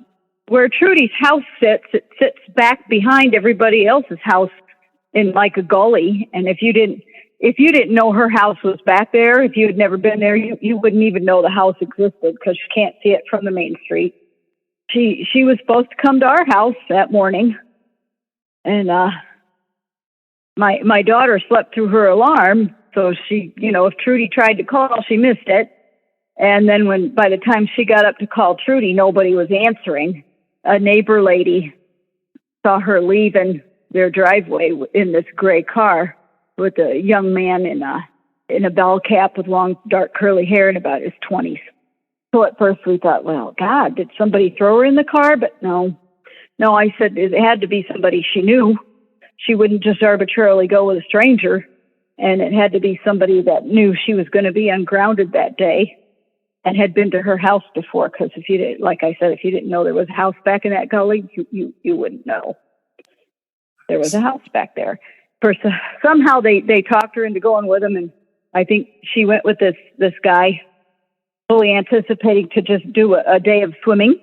Speaker 14: where Trudy's house sits, it sits back behind everybody else's house in like a gully. And if you didn't know her house was back there, if you had never been there, you wouldn't even know the house existed because you can't see it from the main street. She was supposed to come to our house that morning, and my daughter slept through her alarm, so she, you know, if Trudy tried to call, she missed it. And then by the time she got up to call Trudy, nobody was answering. A neighbor lady saw her leaving their driveway in this gray car with a young man in a bell cap with long, dark, curly hair in about his 20s. So at first we thought, well, God, did somebody throw her in the car? But no, I said it had to be somebody she knew. She wouldn't just arbitrarily go with a stranger. And it had to be somebody that knew she was going to be ungrounded that day and had been to her house before. Because if you didn't, like I said, if you didn't know there was a house back in that gully, you wouldn't know there was a house back there. Somehow they talked her into going with him, and I think she went with this guy, fully anticipating to just do a day of swimming,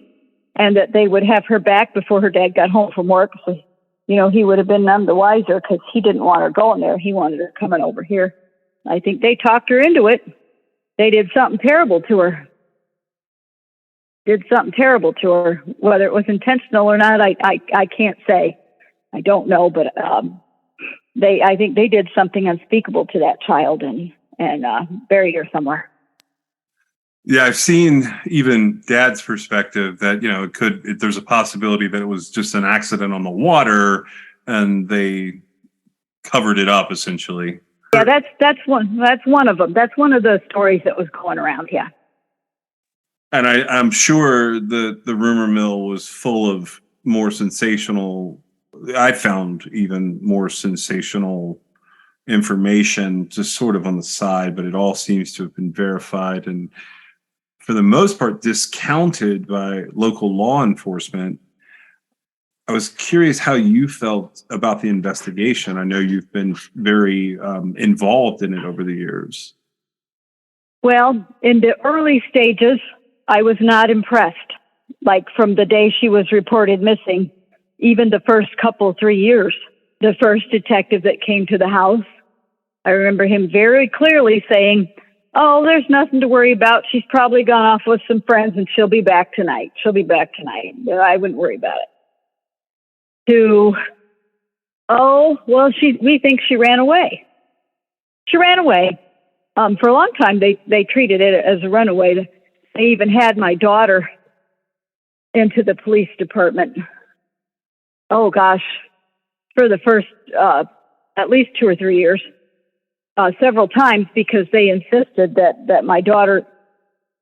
Speaker 14: and that they would have her back before her dad got home from work. So, you know, he would have been none the wiser because he didn't want her going there. He wanted her coming over here. I think they talked her into it. They did something terrible to her. Whether it was intentional or not, I can't say. I don't know, but I think they did something unspeakable to that child and buried her somewhere.
Speaker 4: Yeah, I've seen even Dad's perspective that, you know, there's a possibility that it was just an accident on the water and they covered it up essentially.
Speaker 14: Yeah, that's one of them. That's one of the stories that was going around. Yeah.
Speaker 4: And I'm sure the rumor mill was full of more sensational. I found even more sensational information just sort of on the side, but it all seems to have been verified and for the most part discounted by local law enforcement. I was curious how you felt about the investigation. I know you've been very involved in it over the years.
Speaker 14: Well, in the early stages, I was not impressed. Like from the day she was reported missing, even the first 3 years, the first detective that came to the house, I remember him very clearly saying, "Oh, there's nothing to worry about. She's probably gone off with some friends and she'll be back tonight. I wouldn't worry about it." To, "Oh, well, we think she ran away." She ran away. For a long time, they treated it as a runaway. They even had my daughter into the police department. Oh gosh, for the first at least 2 or 3 years, several times, because they insisted that my daughter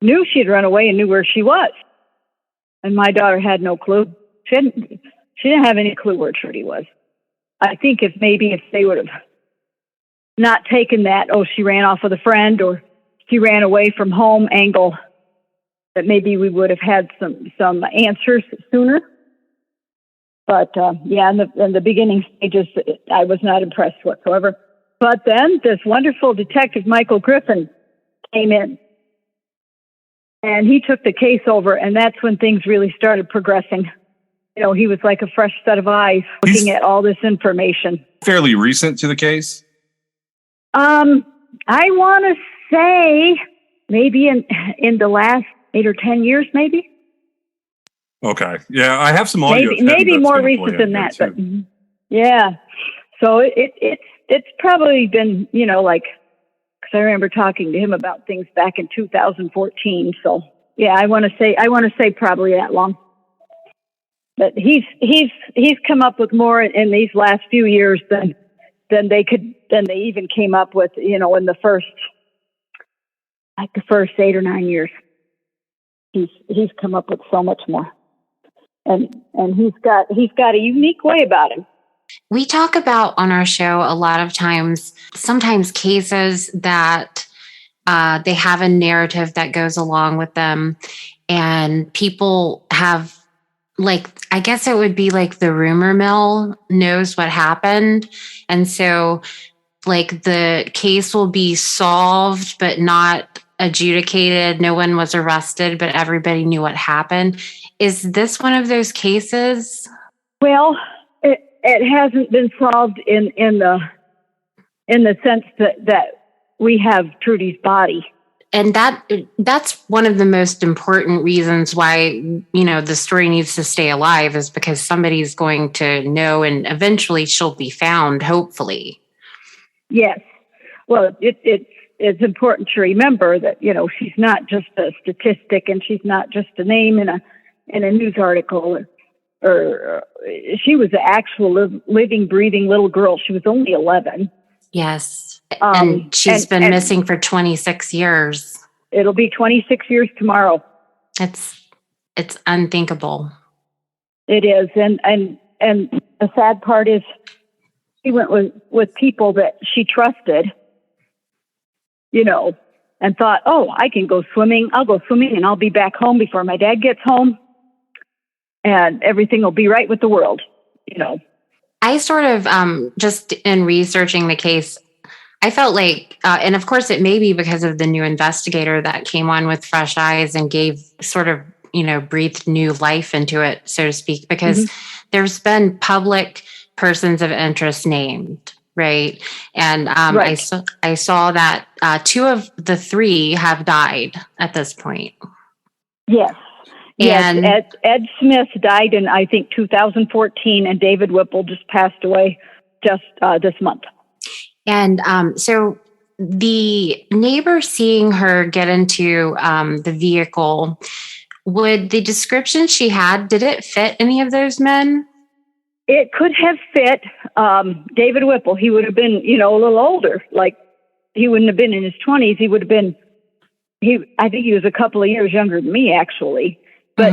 Speaker 14: knew she'd run away and knew where she was, and my daughter had no clue. She didn't have any clue where Trudy was. I think if they would have not taken that, "Oh, she ran off with a friend," or "she ran away from home" angle, that maybe we would have had some answers sooner. But yeah, in the beginning stages, I was not impressed whatsoever. But then this wonderful detective, Michael Griffin, came in, and he took the case over, and that's when things really started progressing. You know, he was like a fresh set of eyes looking at all this information.
Speaker 4: Fairly recent to the case?
Speaker 14: I want to say maybe in the last 8 or 10 years, maybe.
Speaker 4: Okay. Yeah, I have some audio.
Speaker 14: Maybe more recent than that, but yeah. So it's probably been, you know, like, because I remember talking to him about things back in 2014. So yeah, I want to say probably that long. But he's come up with more in these last few years than they even came up with, you know, in the first like the first 8 or 9 years. He's come up with so much more. And he's got a unique way about him.
Speaker 5: We talk about on our show a lot of times, sometimes cases that they have a narrative that goes along with them, and people have, like, I guess it would be like the rumor mill knows what happened. And so, like, the case will be solved, but not adjudicated. No one was arrested, but everybody knew what happened. Is this one of those cases?
Speaker 14: Well, it hasn't been solved in the sense that we have Trudy's body.
Speaker 5: And that's one of the most important reasons why, the story needs to stay alive, is because somebody's going to know, and eventually she'll be found, hopefully.
Speaker 14: Yes. Well, it's important to remember that, she's not just a statistic, and she's not just a name in a news article, or she was an actual living, breathing little girl. She was only 11.
Speaker 5: Yes. And she's been missing for 26 years.
Speaker 14: It'll be 26 years tomorrow.
Speaker 5: It's unthinkable.
Speaker 14: It is. And the sad part is she went with people that she trusted, and thought, oh, I can go swimming. I'll go swimming and I'll be back home before my dad gets home, and everything will be right with the world,
Speaker 5: I sort of, just in researching the case, I felt like, and of course it may be because of the new investigator that came on with fresh eyes and gave sort of, breathed new life into it, so to speak, because there's been public persons of interest named, right? And right. I saw that 2 of the 3 have died at this point.
Speaker 14: Yes.
Speaker 5: And
Speaker 14: yes, Ed Smith died in, I think, 2014, and David Whipple just passed away just this month.
Speaker 5: And so the neighbor seeing her get into the vehicle, would the description she had, did it fit any of those men?
Speaker 14: It could have fit David Whipple. He would have been, a little older. Like, he wouldn't have been in his 20s. He would have been, I think he was a couple of years younger than me, actually. But,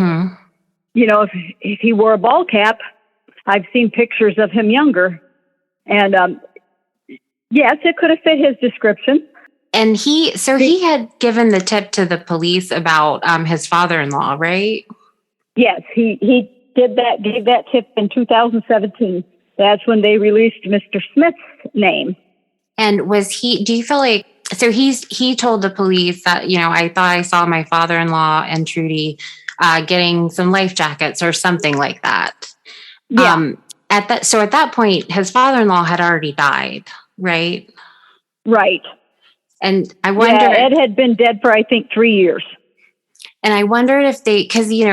Speaker 14: if he wore a ball cap, I've seen pictures of him younger. And, yes, it could have fit his description.
Speaker 5: And he had given the tip to the police about his father-in-law, right?
Speaker 14: Yes, he gave that tip in 2017. That's when they released Mr. Smith's name.
Speaker 5: And do you feel like, so he told the police that, I thought I saw my father-in-law and Trudy getting some life jackets or something like that.
Speaker 14: Yeah.
Speaker 5: At that point, his father-in-law had already died, right?
Speaker 14: Right.
Speaker 5: And I wonder.
Speaker 14: Yeah, Ed had been dead for, I think, 3 years.
Speaker 5: And I wondered if because, you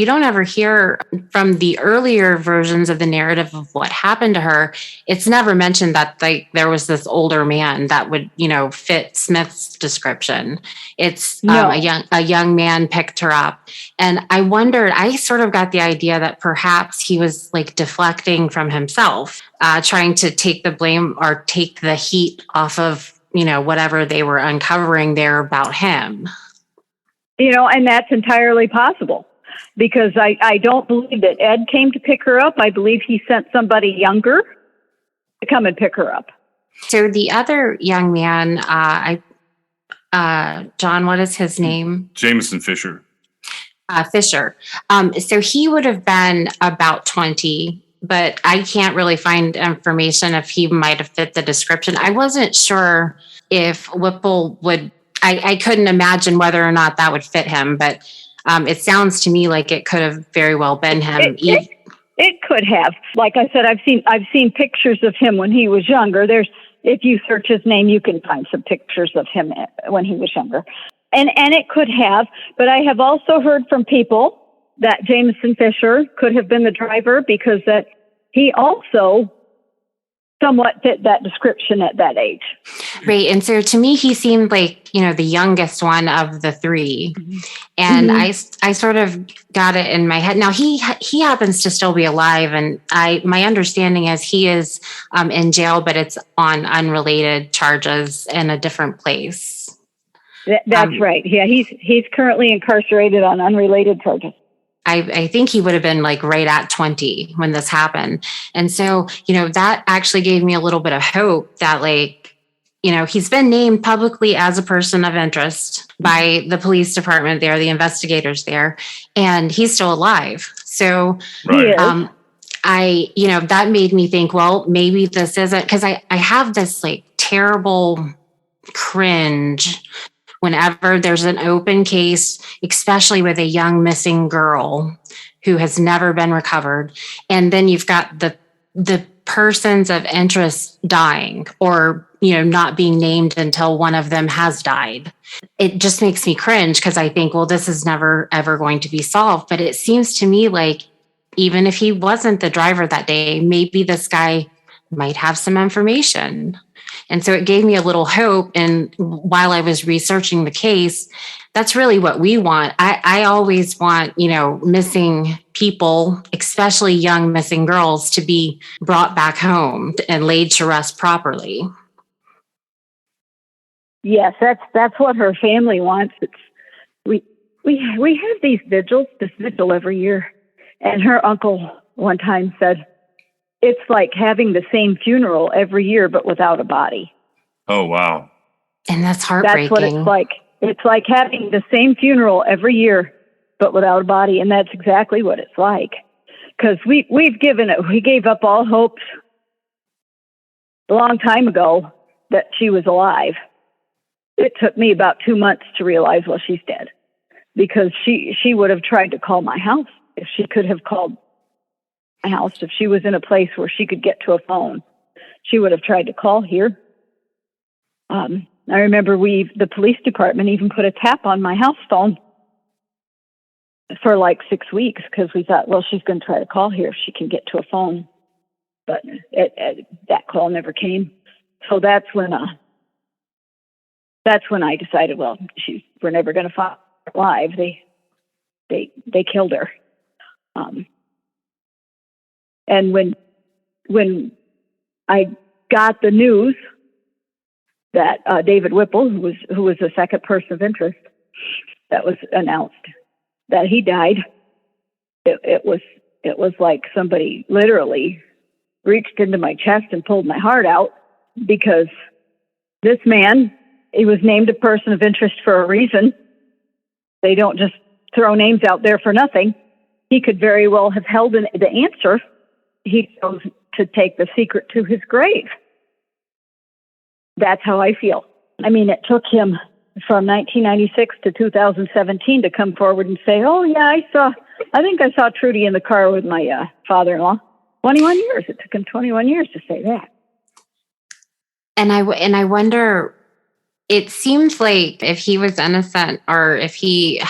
Speaker 5: don't ever hear from the earlier versions of the narrative of what happened to her. It's never mentioned that there was this older man that would, fit Smith's description. It's a young man picked her up. And I sort of got the idea that perhaps he was like deflecting from himself, trying to take the blame or take the heat off of, whatever they were uncovering there about him.
Speaker 14: And that's entirely possible, because I don't believe that Ed came to pick her up. I believe he sent somebody younger to come and pick her up.
Speaker 5: So the other young man, John, what is his name?
Speaker 4: Jameson Fisher.
Speaker 5: Fisher. So he would have been about 20, but I can't really find information if he might have fit the description. I wasn't sure if Whipple would. I couldn't imagine whether or not that would fit him, but it sounds to me like it could have very well been him.
Speaker 14: It could have. Like I said, I've seen pictures of him when he was younger. If you search his name, you can find some pictures of him when he was younger. And it could have, but I have also heard from people that Jameson Fisher could have been the driver, because that he also somewhat fit that description at that age.
Speaker 5: Right. And so to me, he seemed like, the youngest one of the 3. Mm-hmm. And I sort of got it in my head. Now he happens to still be alive. And my understanding is he is in jail, but it's on unrelated charges in a different place.
Speaker 14: That's right. Yeah, he's currently incarcerated on unrelated charges.
Speaker 5: I think he would have been like right at 20 when this happened. And so, that actually gave me a little bit of hope that he's been named publicly as a person of interest by the police department there, the investigators there, and he's still alive. So, that made me think, well, maybe this isn't, because I have this terrible cringe whenever there's an open case, especially with a young missing girl who has never been recovered. And then you've got the persons of interest dying or, not being named until one of them has died. It just makes me cringe because I think, well, this is never, ever going to be solved. But it seems to me like even if he wasn't the driver that day, maybe this guy might have some information. And so it gave me a little hope. And while I was researching the case, that's really what we want. I always want, missing people, especially young missing girls, to be brought back home and laid to rest properly.
Speaker 14: Yes, that's what her family wants. We have this vigil every year. And her uncle one time said, it's like having the same funeral every year, but without a body.
Speaker 4: Oh, wow.
Speaker 5: And that's heartbreaking.
Speaker 14: That's what it's like. It's like having the same funeral every year, but without a body. And that's exactly what it's like. Because we gave up all hopes a long time ago that she was alive. It took me about 2 months to realize, well, she's dead. Because she would have tried to call my house if she could have called my house. If she was in a place where she could get to a phone, she would have tried to call here. I remember the police department even put a tap on my house phone for 6 weeks because we thought, well, she's going to try to call here if she can get to a phone. But that call never came. So that's when I decided, well, we're never going to find her alive. They killed her. And when I got the news that David Whipple, who was the second person of interest, that was announced that he died, it was like somebody literally reached into my chest and pulled my heart out, because this man, he was named a person of interest for a reason. They don't just throw names out there for nothing. He could very well have held the answer. He chose to take the secret to his grave. That's how I feel. I mean, it took him from 1996 to 2017 to come forward and say, oh, yeah, I think I saw Trudy in the car with my father-in-law. 21 years. It took him 21 years to say that.
Speaker 5: And I wonder, it seems like if he was innocent, or if he,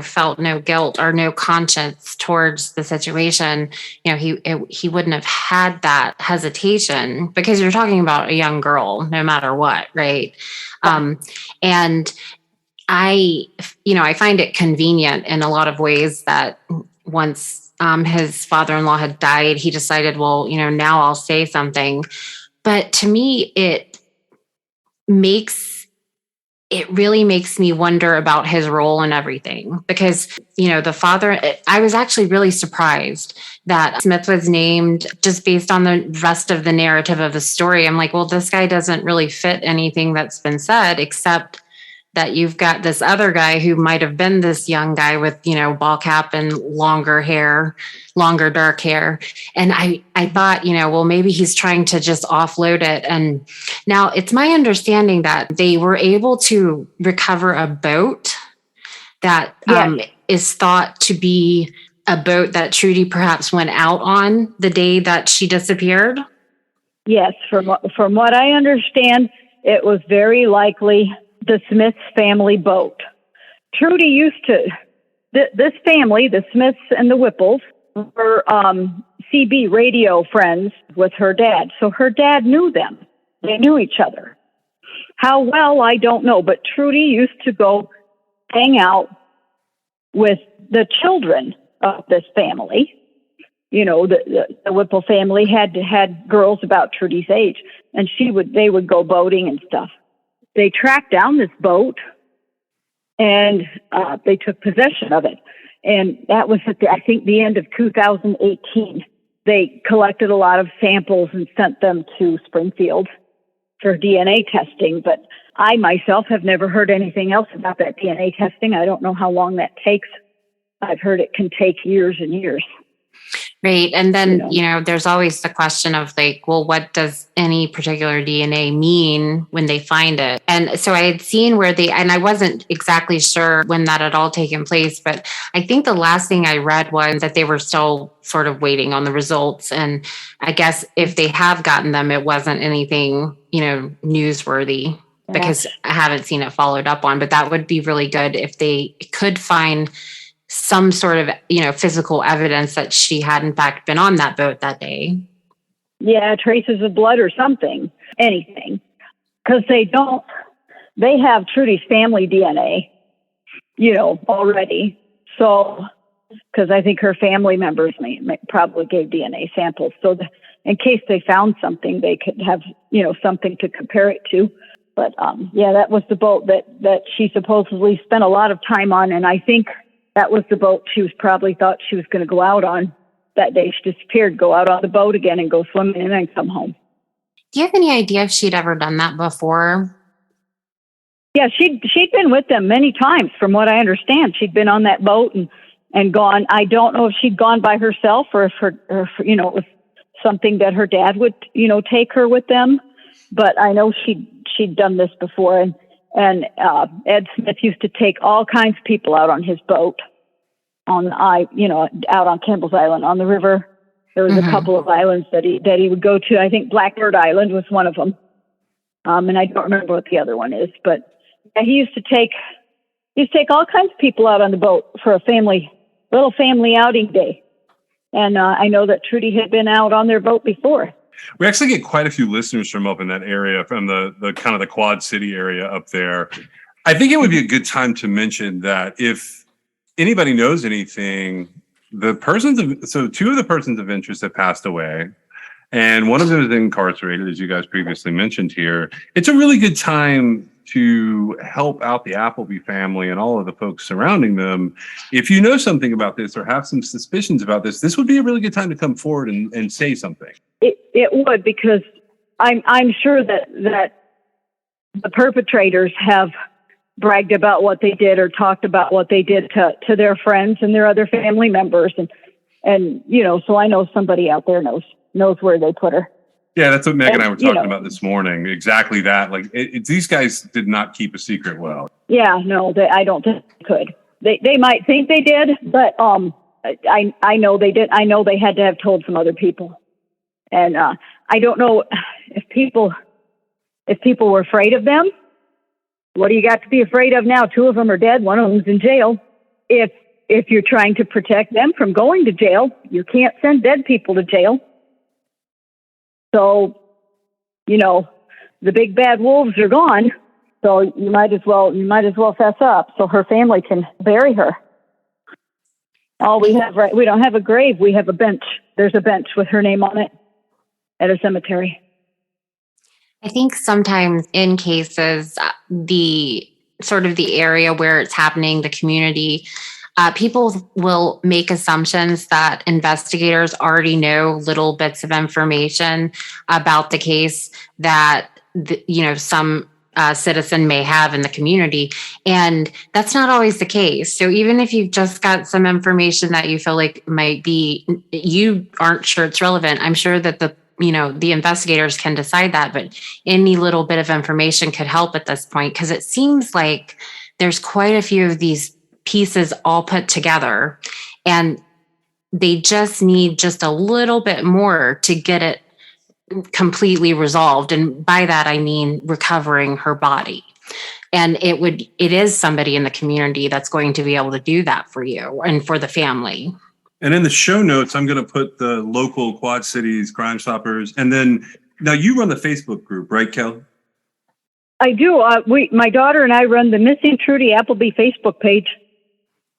Speaker 5: felt no guilt or no conscience towards the situation, he wouldn't have had that hesitation, because you're talking about a young girl, no matter what, right? And I find it convenient in a lot of ways that once his father-in-law had died, he decided, well, now I'll say something. But to me, it really makes me wonder about his role in everything, because, the father, I was actually really surprised that Smith was named just based on the rest of the narrative of the story. I'm like, well, this guy doesn't really fit anything that's been said, except that you've got this other guy who might have been this young guy with, ball cap and longer dark hair. And I thought, well, maybe he's trying to just offload it. And now it's my understanding that they were able to recover a boat that is thought to be a boat that Trudy perhaps went out on the day that she disappeared.
Speaker 14: Yes, from what I understand, it was very likely the Smiths family boat. Trudy used to, this family, the Smiths and the Whipples, were CB radio friends with her dad. So her dad knew them. They knew each other. How well, I don't know, but Trudy used to go hang out with the children of this family. The Whipple family had girls about Trudy's age, and they would go boating and stuff. They tracked down this boat and they took possession of it. And that was at I think the end of 2018. They collected a lot of samples and sent them to Springfield for DNA testing. But I myself have never heard anything else about that DNA testing. I don't know how long that takes. I've heard it can take years and years.
Speaker 5: Right. And then, there's always the question of like, well, what does any particular DNA mean when they find it? And so I had seen and I wasn't exactly sure when that had all taken place, but I think the last thing I read was that they were still sort of waiting on the results. And I guess if they have gotten them, it wasn't anything, newsworthy, because I haven't seen it followed up on. But that would be really good if they could find some sort of, physical evidence that she had in fact been on that boat that day.
Speaker 14: Yeah, traces of blood or something, anything. Because they have Trudy's family DNA, already. So, because I think her family members may probably gave DNA samples. So in case they found something, they could have, something to compare it to. But that was the boat that she supposedly spent a lot of time on. And I think that was the boat she was probably thought she was going to go out on that day. She disappeared, go out on the boat again and go swimming and then come home.
Speaker 5: Do you have any idea if she'd ever done that before?
Speaker 14: Yeah, she'd been with them many times, from what I understand. She'd been on that boat and gone. I don't know if she'd gone by herself or if it was something that her dad would, take her with them. But I know she'd done this before. And Ed Smith used to take all kinds of people out on his boat out on Campbell's Island on the river. There was a couple of islands that he would go to. I think Blackbird Island was one of them. And I don't remember what the other one is, but he used to take all kinds of people out on the boat for a little family outing day. And I know that Trudy had been out on their boat before.
Speaker 4: We actually get quite a few listeners from up in that area, from the kind of the Quad City area up there. I think it would be a good time to mention that if anybody knows anything, two of the persons of interest have passed away, and one of them is incarcerated, as you guys previously mentioned here. It's a really good time to help out the Appleby family and all of the folks surrounding them. If you know something about this or have some suspicions about this would be a really good time to come forward and say something.
Speaker 14: It would, because I'm sure that the perpetrators have bragged about what they did or talked about what they did to their friends and their other family members. And so I know somebody out there knows where they put her.
Speaker 4: Yeah, that's what Meg and I were talking about this morning. Exactly that. Like these guys did not keep a secret well.
Speaker 14: Yeah, no, I don't think they could. They might think they did, but I know they did. I know they had to have told some other people. And I don't know if people were afraid of them. What do you got to be afraid of now? 2 of them are dead. 1 of them's in jail. If you're trying to protect them from going to jail, you can't send dead people to jail. So, the big bad wolves are gone. So you might as well fess up so her family can bury her. All we have, we don't have a grave. We have a bench. There's a bench with her name on it at a cemetery.
Speaker 5: I think sometimes in cases, the sort of the area where it's happening, the community, people will make assumptions that investigators already know little bits of information about the case that some citizen may have in the community, and that's not always the case. So even if you've just got some information that you feel like you aren't sure it's relevant, I'm sure that the investigators can decide that, but any little bit of information could help at this point, because it seems like there's quite a few of these pieces all put together, and they just need just a little bit more to get it completely resolved. And by that, I mean recovering her body. And it is somebody in the community that's going to be able to do that for you and for the family.
Speaker 4: And in the show notes, I'm going to put the local Quad Cities Crime Stoppers. And then now you run the Facebook group, right, Kelly?
Speaker 14: I do. My daughter and I run the Missing Trudy Appleby Facebook page.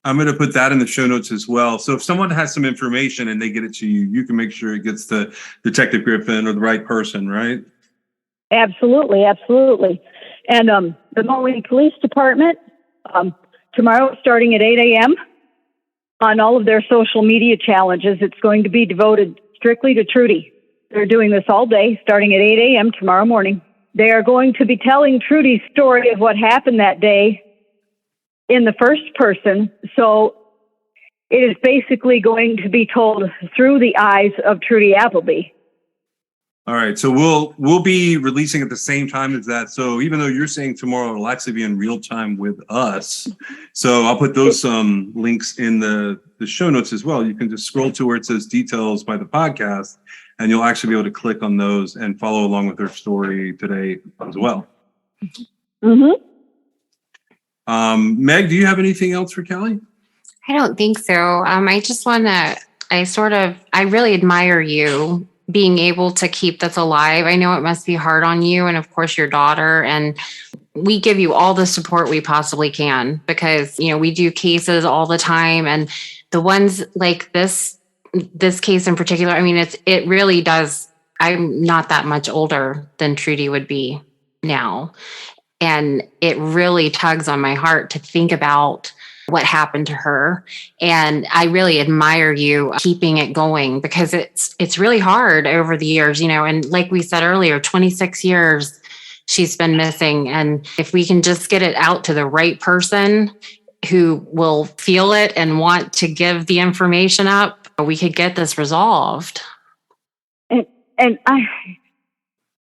Speaker 4: I'm going to put that in the show notes as well. So if someone has some information and they get it to you, you can make sure it gets to Detective Griffin or the right person, right?
Speaker 14: Absolutely, absolutely. And the Moline Police Department, tomorrow, starting at 8 a.m., on all of their social media challenges, it's going to be devoted strictly to Trudy. They're doing this all day, starting at 8 a.m. tomorrow morning. They are going to be telling Trudy's story of what happened that day in the first person. So it is basically going to be told through the eyes of Trudy Appleby.
Speaker 15: All right, so we'll be releasing at the same time as that. So even though you're saying tomorrow, it'll actually be in real time with us. So I'll put those links in the show notes as well. You can just scroll to where it says details by the podcast, and you'll actually be able to click on those and follow along with their story today as well.
Speaker 14: Mm-hmm.
Speaker 15: Meg, do you have anything else for Kelly?
Speaker 5: I don't think so. I just want to, I really admire you being able to keep this alive. I know it must be hard on you and of course your daughter, and we give you all the support we possibly can because, we do cases all the time, and the ones like this case in particular, I mean, it really does. I'm not that much older than Trudy would be now. And it really tugs on my heart to think about what happened to her. And I really admire you keeping it going because it's really hard over the years, and like we said earlier, 26 years she's been missing. And if we can just get it out to the right person who will feel it and want to give the information up, we could get this resolved.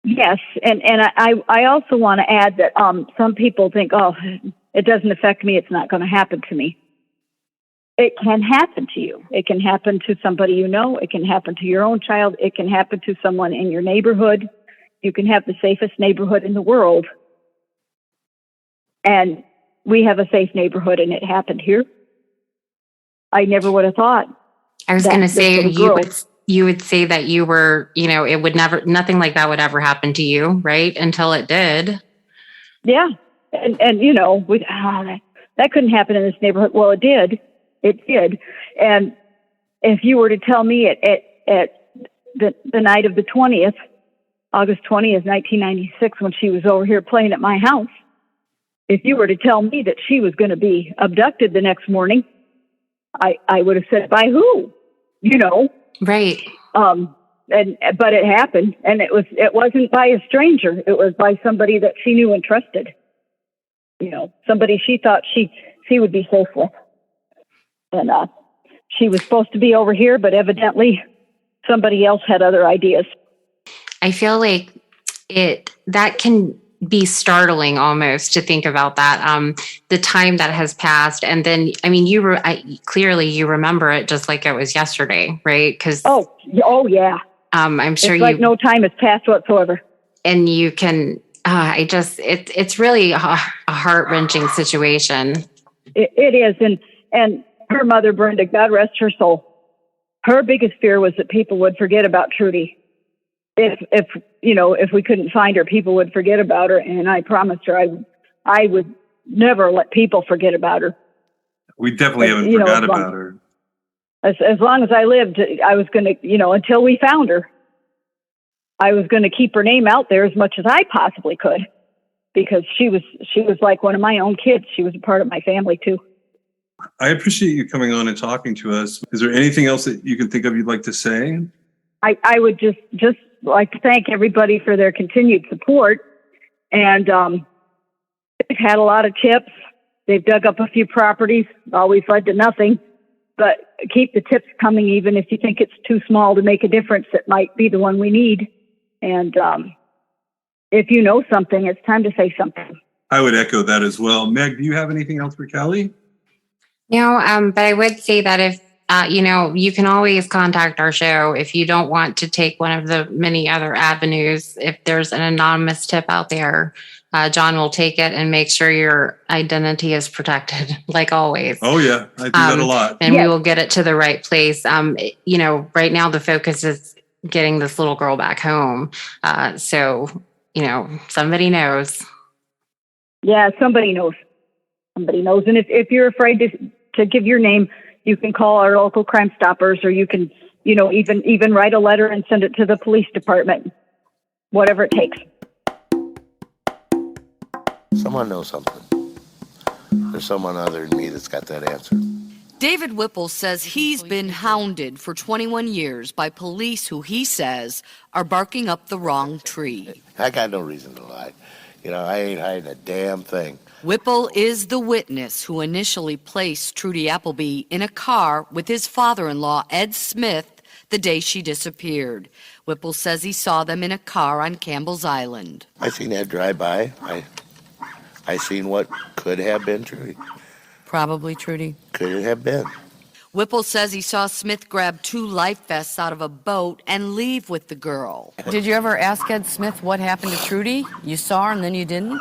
Speaker 14: Yes, and I also want to add that some people think, oh, it doesn't affect me, it's not going to happen to me. It can happen to you. It can happen to somebody you know. It can happen to your own child. It can happen to someone in your neighborhood. You can have the safest neighborhood in the world. And we have a safe neighborhood, and it happened here. I never would have thought.
Speaker 5: I was going to say, you would say that you were, it would nothing like that would ever happen to you, right? Until it did.
Speaker 14: Yeah. And that couldn't happen in this neighborhood. Well, it did. It did. And if you were to tell me at the night of the 20th, August 20th, 1996, when she was over here playing at my house, if you were to tell me that she was going to be abducted the next morning, I would have said, by who?
Speaker 5: Right.
Speaker 14: But it happened, and it wasn't by a stranger. It was by somebody that she knew and trusted. Somebody she thought she would be safe with. And she was supposed to be over here, but evidently somebody else had other ideas.
Speaker 5: I feel like that can be startling almost to think about that. The time that has passed, and then clearly you remember it just like it was yesterday, right? Because
Speaker 14: oh yeah,
Speaker 5: I'm sure
Speaker 14: it's like no time has passed whatsoever.
Speaker 5: And you can. It's really a heart-wrenching situation.
Speaker 14: It is, and her mother, Brenda, God rest her soul, her biggest fear was that people would forget about Trudy. If we couldn't find her, people would forget about her, and I promised her I would never let people forget about her.
Speaker 15: We definitely haven't forgot about her.
Speaker 14: As long as I lived, I was going to, until we found her, I was going to keep her name out there as much as I possibly could, because she was like one of my own kids. She was a part of my family too.
Speaker 15: I appreciate you coming on and talking to us. Is there anything else that you can think of you'd like to say?
Speaker 14: I would just like to thank everybody for their continued support. And they've had a lot of tips. They've dug up a few properties, always led to nothing. But keep the tips coming, even if you think it's too small to make a difference. It might be the one we need. And if you know something, it's time to say something.
Speaker 15: I would echo that as well. Meg, do you have anything else for Kelly?
Speaker 5: No, but I would say that if, you can always contact our show if you don't want to take one of the many other avenues. If there's an anonymous tip out there, John will take it and make sure your identity is protected, like always.
Speaker 15: Oh, yeah. I do that a lot.
Speaker 5: And we will get it to the right place. Right now the focus is getting this little girl back home. So, somebody knows.
Speaker 14: Yeah, somebody knows. Somebody knows. And if you're afraid to give your name, you can call our local Crime Stoppers, or you can, even write a letter and send it to the police department, whatever it takes.
Speaker 13: Someone knows something. There's someone other than me that's got that answer.
Speaker 8: David Whipple says he's been hounded for 21 years by police who he says are barking up the wrong tree.
Speaker 13: I got no reason to lie. You know, I ain't hiding a damn thing.
Speaker 8: Whipple is the witness who initially placed Trudy Appleby in a car with his father-in-law, Ed Smith, the day she disappeared. Whipple says he saw them in a car on Campbell's Island.
Speaker 13: I seen Ed drive by. I seen what could have been Trudy.
Speaker 8: Probably Trudy.
Speaker 13: Could have been.
Speaker 8: Whipple says he saw Smith grab 2 life vests out of a boat and leave with the girl. Did you ever ask Ed Smith what happened to Trudy? You saw her and then you didn't?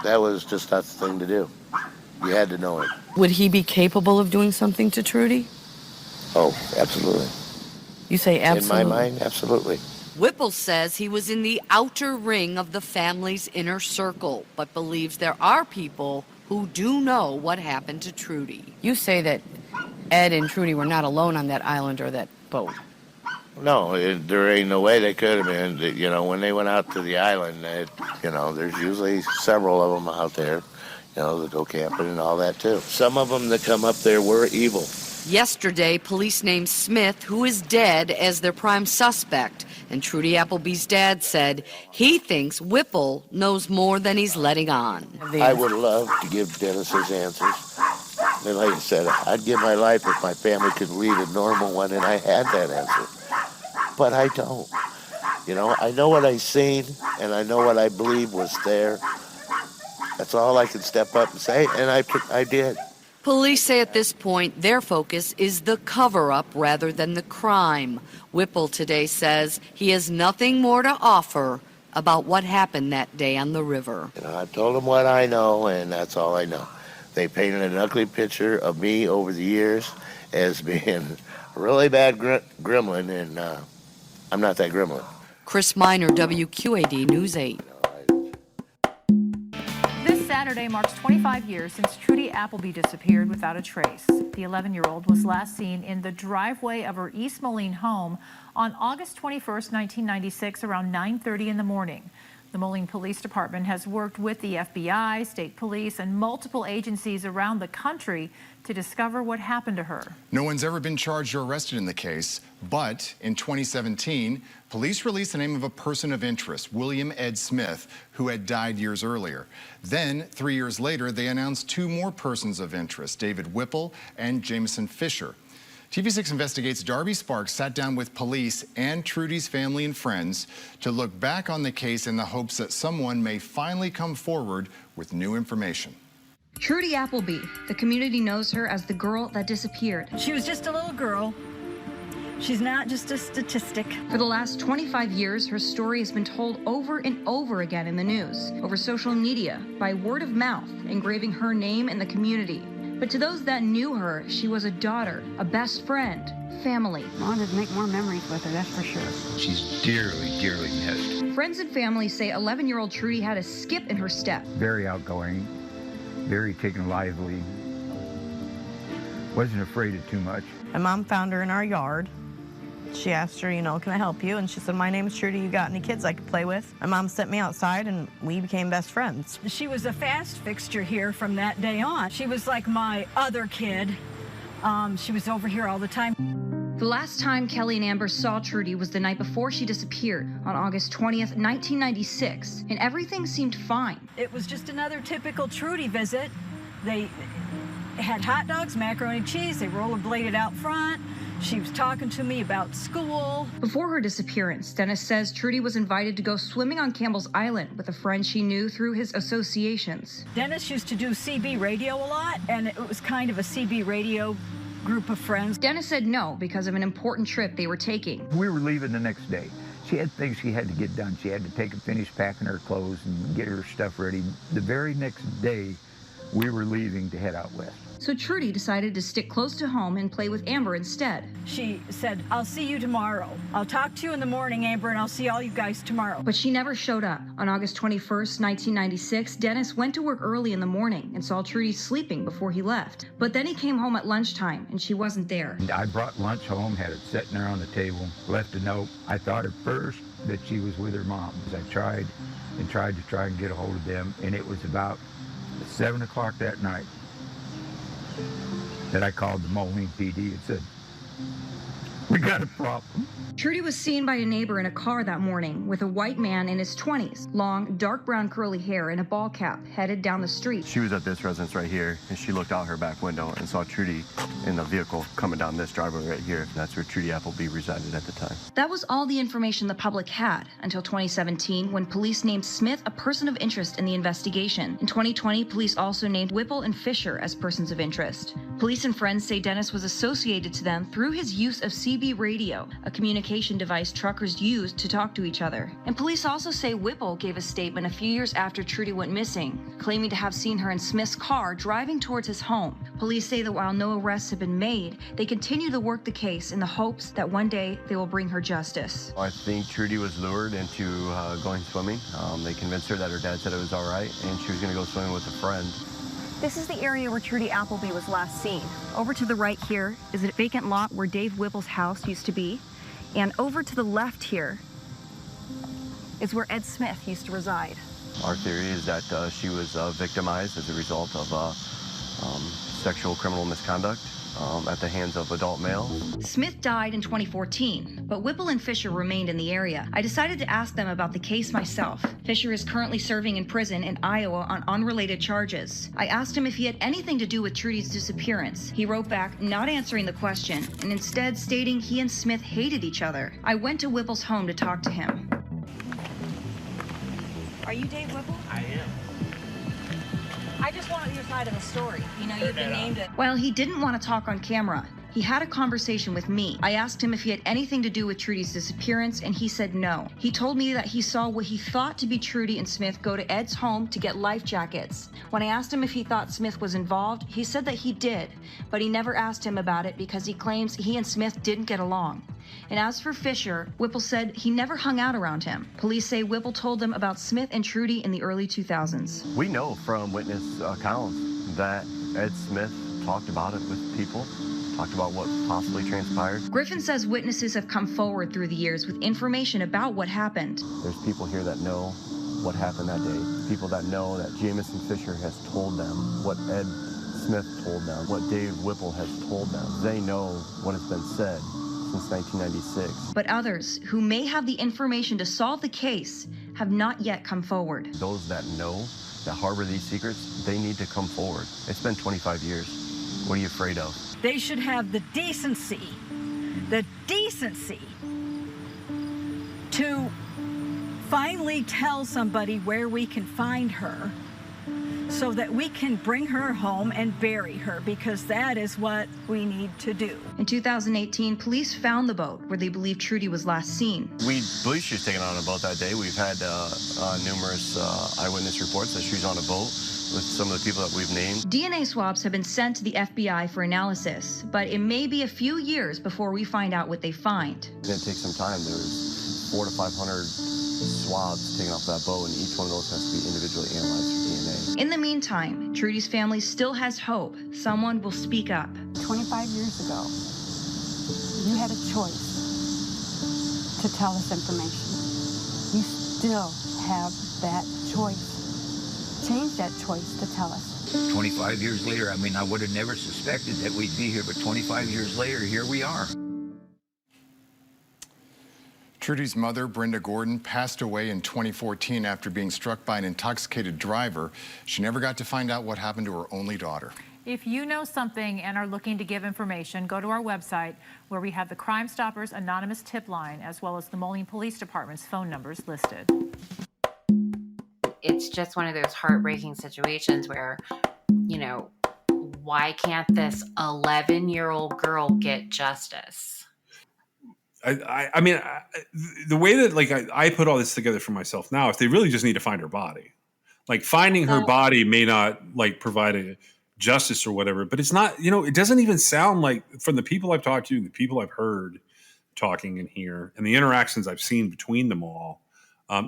Speaker 13: That was just not the thing to do. You had to know it.
Speaker 8: Would he be capable of doing something to Trudy?
Speaker 13: Oh, absolutely.
Speaker 8: You say absolutely?
Speaker 13: In my mind, absolutely.
Speaker 8: Whipple says he was in the outer ring of the family's inner circle, but believes there are people who do know what happened to Trudy. You say that Ed and Trudy were not alone on that island or that boat.
Speaker 13: No, there ain't no way they could have been. You know, when they went out to the island, you know, there's usually several of them out there, you know, that go camping and all that too. Some of them that come up there were evil.
Speaker 8: Yesterday, police named Smith, who is dead, as their prime suspect. And Trudy Appleby's dad said he thinks Whipple knows more than he's letting on.
Speaker 13: I would love to give Dennis his answers. And like I said, I'd give my life if my family could lead a normal one and I had that answer. But I don't. You know, I know what I seen and I know what I believe was there. That's all I can step up and say, and I did.
Speaker 8: Police say at this point their focus is the cover-up rather than the crime. Whipple today says he has nothing more to offer about what happened that day on the river.
Speaker 13: You know, I told them what I know, and that's all I know. They painted an ugly picture of me over the years as being a really bad gremlin, and I'm not that gremlin.
Speaker 8: Chris Miner, WQAD News 8.
Speaker 16: This Saturday marks 25 years since Trudy Appleby disappeared without a trace. The 11-year-old was last seen in the driveway of her East Moline home on August 21st, 1996, around 9:30 in the morning. The Moline Police Department has worked with the FBI, state police, and multiple agencies around the country to discover what happened to her.
Speaker 17: No one's ever been charged or arrested in the case, but in 2017, police released the name of a person of interest, William Ed Smith, who had died years earlier. Then, 3 years later, they announced 2 more persons of interest, David Whipple and Jameson Fisher. TV6 Investigates Darby Sparks sat down with police and Trudy's family and friends to look back on the case in the hopes that someone may finally come forward with new information.
Speaker 18: Trudy Appleby, the community knows her as the girl that disappeared.
Speaker 16: She was just a little girl. She's not just a statistic.
Speaker 18: For the last 25 years, her story has been told over and over again in the news, over social media, by word of mouth, engraving her name in the community. But to those that knew her, she was a daughter, a best friend, family.
Speaker 9: I wanted to make more memories with her, that's for sure.
Speaker 11: She's dearly, dearly missed.
Speaker 18: Friends and family say 11-year-old Trudy had a skip in her step.
Speaker 19: Very outgoing, very taken lively, wasn't afraid of too much.
Speaker 20: My mom found her in our yard. She asked her, you know, can I help you? And she said, my name is Trudy. You got any kids I could play with? My mom sent me outside and we became best friends.
Speaker 16: She was a fast fixture here from that day on. She was like my other kid. She was over here all the time.
Speaker 18: The last time Kelly and Amber saw Trudy was the night before she disappeared on August 20th, 1996, and everything seemed fine.
Speaker 16: It was just another typical Trudy visit. They had hot dogs, macaroni and cheese. They rollerbladed out front. She was talking to me about school.
Speaker 18: Before her disappearance, Dennis says Trudy was invited to go swimming on Campbell's Island with a friend she knew through his associations.
Speaker 16: Dennis used to do CB radio a lot, and it was kind of a CB radio group of friends.
Speaker 18: Dennis said no because of an important trip they were taking.
Speaker 19: We were leaving the next day. She had things she had to get done. She had to finish packing her clothes and get her stuff ready. The very next day, we were leaving to head out west.
Speaker 18: So Trudy decided to stick close to home and play with Amber instead.
Speaker 16: She said, I'll see you tomorrow. I'll talk to you in the morning, Amber, and I'll see all you guys tomorrow.
Speaker 18: But she never showed up. On August 21st, 1996, Dennis went to work early in the morning and saw Trudy sleeping before he left. But then he came home at lunchtime and she wasn't there.
Speaker 19: And I brought lunch home, had it sitting there on the table, left a note. I thought at first that she was with her mom. I tried and get a hold of them, and it was about 7 o'clock that night that I called the Moline PD and said, we got a problem.
Speaker 18: Trudy was seen by a neighbor in a car that morning with a white man in his 20s, long, dark brown curly hair and a ball cap, headed down the street.
Speaker 6: She was at this residence right here, and she looked out her back window and saw Trudy in the vehicle coming down this driveway right here. That's where Trudy Appleby resided at the time.
Speaker 18: That was all the information the public had until 2017, when police named Smith a person of interest in the investigation. In 2020, police also named Whipple and Fisher as persons of interest. Police and friends say Dennis was associated to them through his use of CB radio, a communication device truckers used to talk to each other. And police also say Whipple gave a statement a few years after Trudy went missing, claiming to have seen her in Smith's car driving towards his home. Police say that while no arrests have been made, they continue to work the case in the hopes that one day they will bring her justice.
Speaker 6: I think Trudy was lured into going swimming. They convinced her that her dad said it was all right, and she was going to go swimming with a friend.
Speaker 18: This is the area where Trudy Appleby was last seen. Over to the right here is a vacant lot where Dave Whipple's house used to be. And over to the left here is where Ed Smith used to reside.
Speaker 6: Our theory is that she was victimized as a result of sexual criminal misconduct at the hands of adult males.
Speaker 18: Smith died in 2014, but Whipple and Fisher remained in the area. I decided to ask them about the case myself. Fisher is currently serving in prison in Iowa on unrelated charges. I asked him if he had anything to do with Trudy's disappearance. He wrote back, not answering the question, and instead stating he and Smith hated each other. I went to Whipple's home to talk to him. Are you Dave Whipple?
Speaker 21: I am.
Speaker 18: I just wanted your side of the story. You know, you've been named it. Well, he didn't want to talk on camera. He had a conversation with me. I asked him if he had anything to do with Trudy's disappearance, and he said no. He told me that he saw what he thought to be Trudy and Smith go to Ed's home to get life jackets. When I asked him if he thought Smith was involved, he said that he did, but he never asked him about it because he claims he and Smith didn't get along. And as for Fisher, Whipple said he never hung out around him. Police say Whipple told them about Smith and Trudy in the early 2000s.
Speaker 6: We know from witness accounts that Ed Smith talked about it with people, talked about what possibly transpired.
Speaker 18: Griffin says witnesses have come forward through the years with information about what happened.
Speaker 6: There's people here that know what happened that day, people that know that Jamison Fisher has told them what Ed Smith told them, what Dave Whipple has told them. They know what has been said since 1996.
Speaker 18: But others who may have the information to solve the case have not yet come forward.
Speaker 6: Those that know, that harbor these secrets, they need to come forward. It's been 25 years. What are you afraid of?
Speaker 22: They should have the decency to finally tell somebody where we can find her so that we can bring her home and bury her, because that is what we need to do.
Speaker 18: In 2018, police found the boat where they believe Trudy was last seen.
Speaker 6: We believe she was taken on a boat that day. We've had numerous eyewitness reports that she was on a boat with some of the people that we've named.
Speaker 18: DNA swabs have been sent to the FBI for analysis, but it may be a few years before we find out what they find.
Speaker 6: It's going to take some time. There's 400 to 500 swabs taken off that boat, and each one of those has to be individually analyzed for DNA.
Speaker 18: In the meantime, Trudy's family still has hope. Someone will speak up.
Speaker 9: 25 years ago, you had a choice to tell us information. You still have that choice. Change that choice to tell us.
Speaker 21: 25 years later, I mean, I would have never suspected that we'd be here, but 25 years later, here we are.
Speaker 17: Trudy's mother, Brenda Gordon, passed away in 2014 after being struck by an intoxicated driver. She never got to find out what happened to her only daughter.
Speaker 16: If you know something and are looking to give information, go to our website where we have the Crime Stoppers anonymous tip line as well as the Moline Police Department's phone numbers listed.
Speaker 5: It's just one of those heartbreaking situations where, you know, why can't this 11-year-old girl get justice?
Speaker 4: I mean, the way that I put all this together for myself now, if they really just need to find her body, like finding her body may not provide a justice or whatever, but it's not, it doesn't even sound like, from the people I've talked to, the people I've heard talking in here, and the interactions I've seen between them all,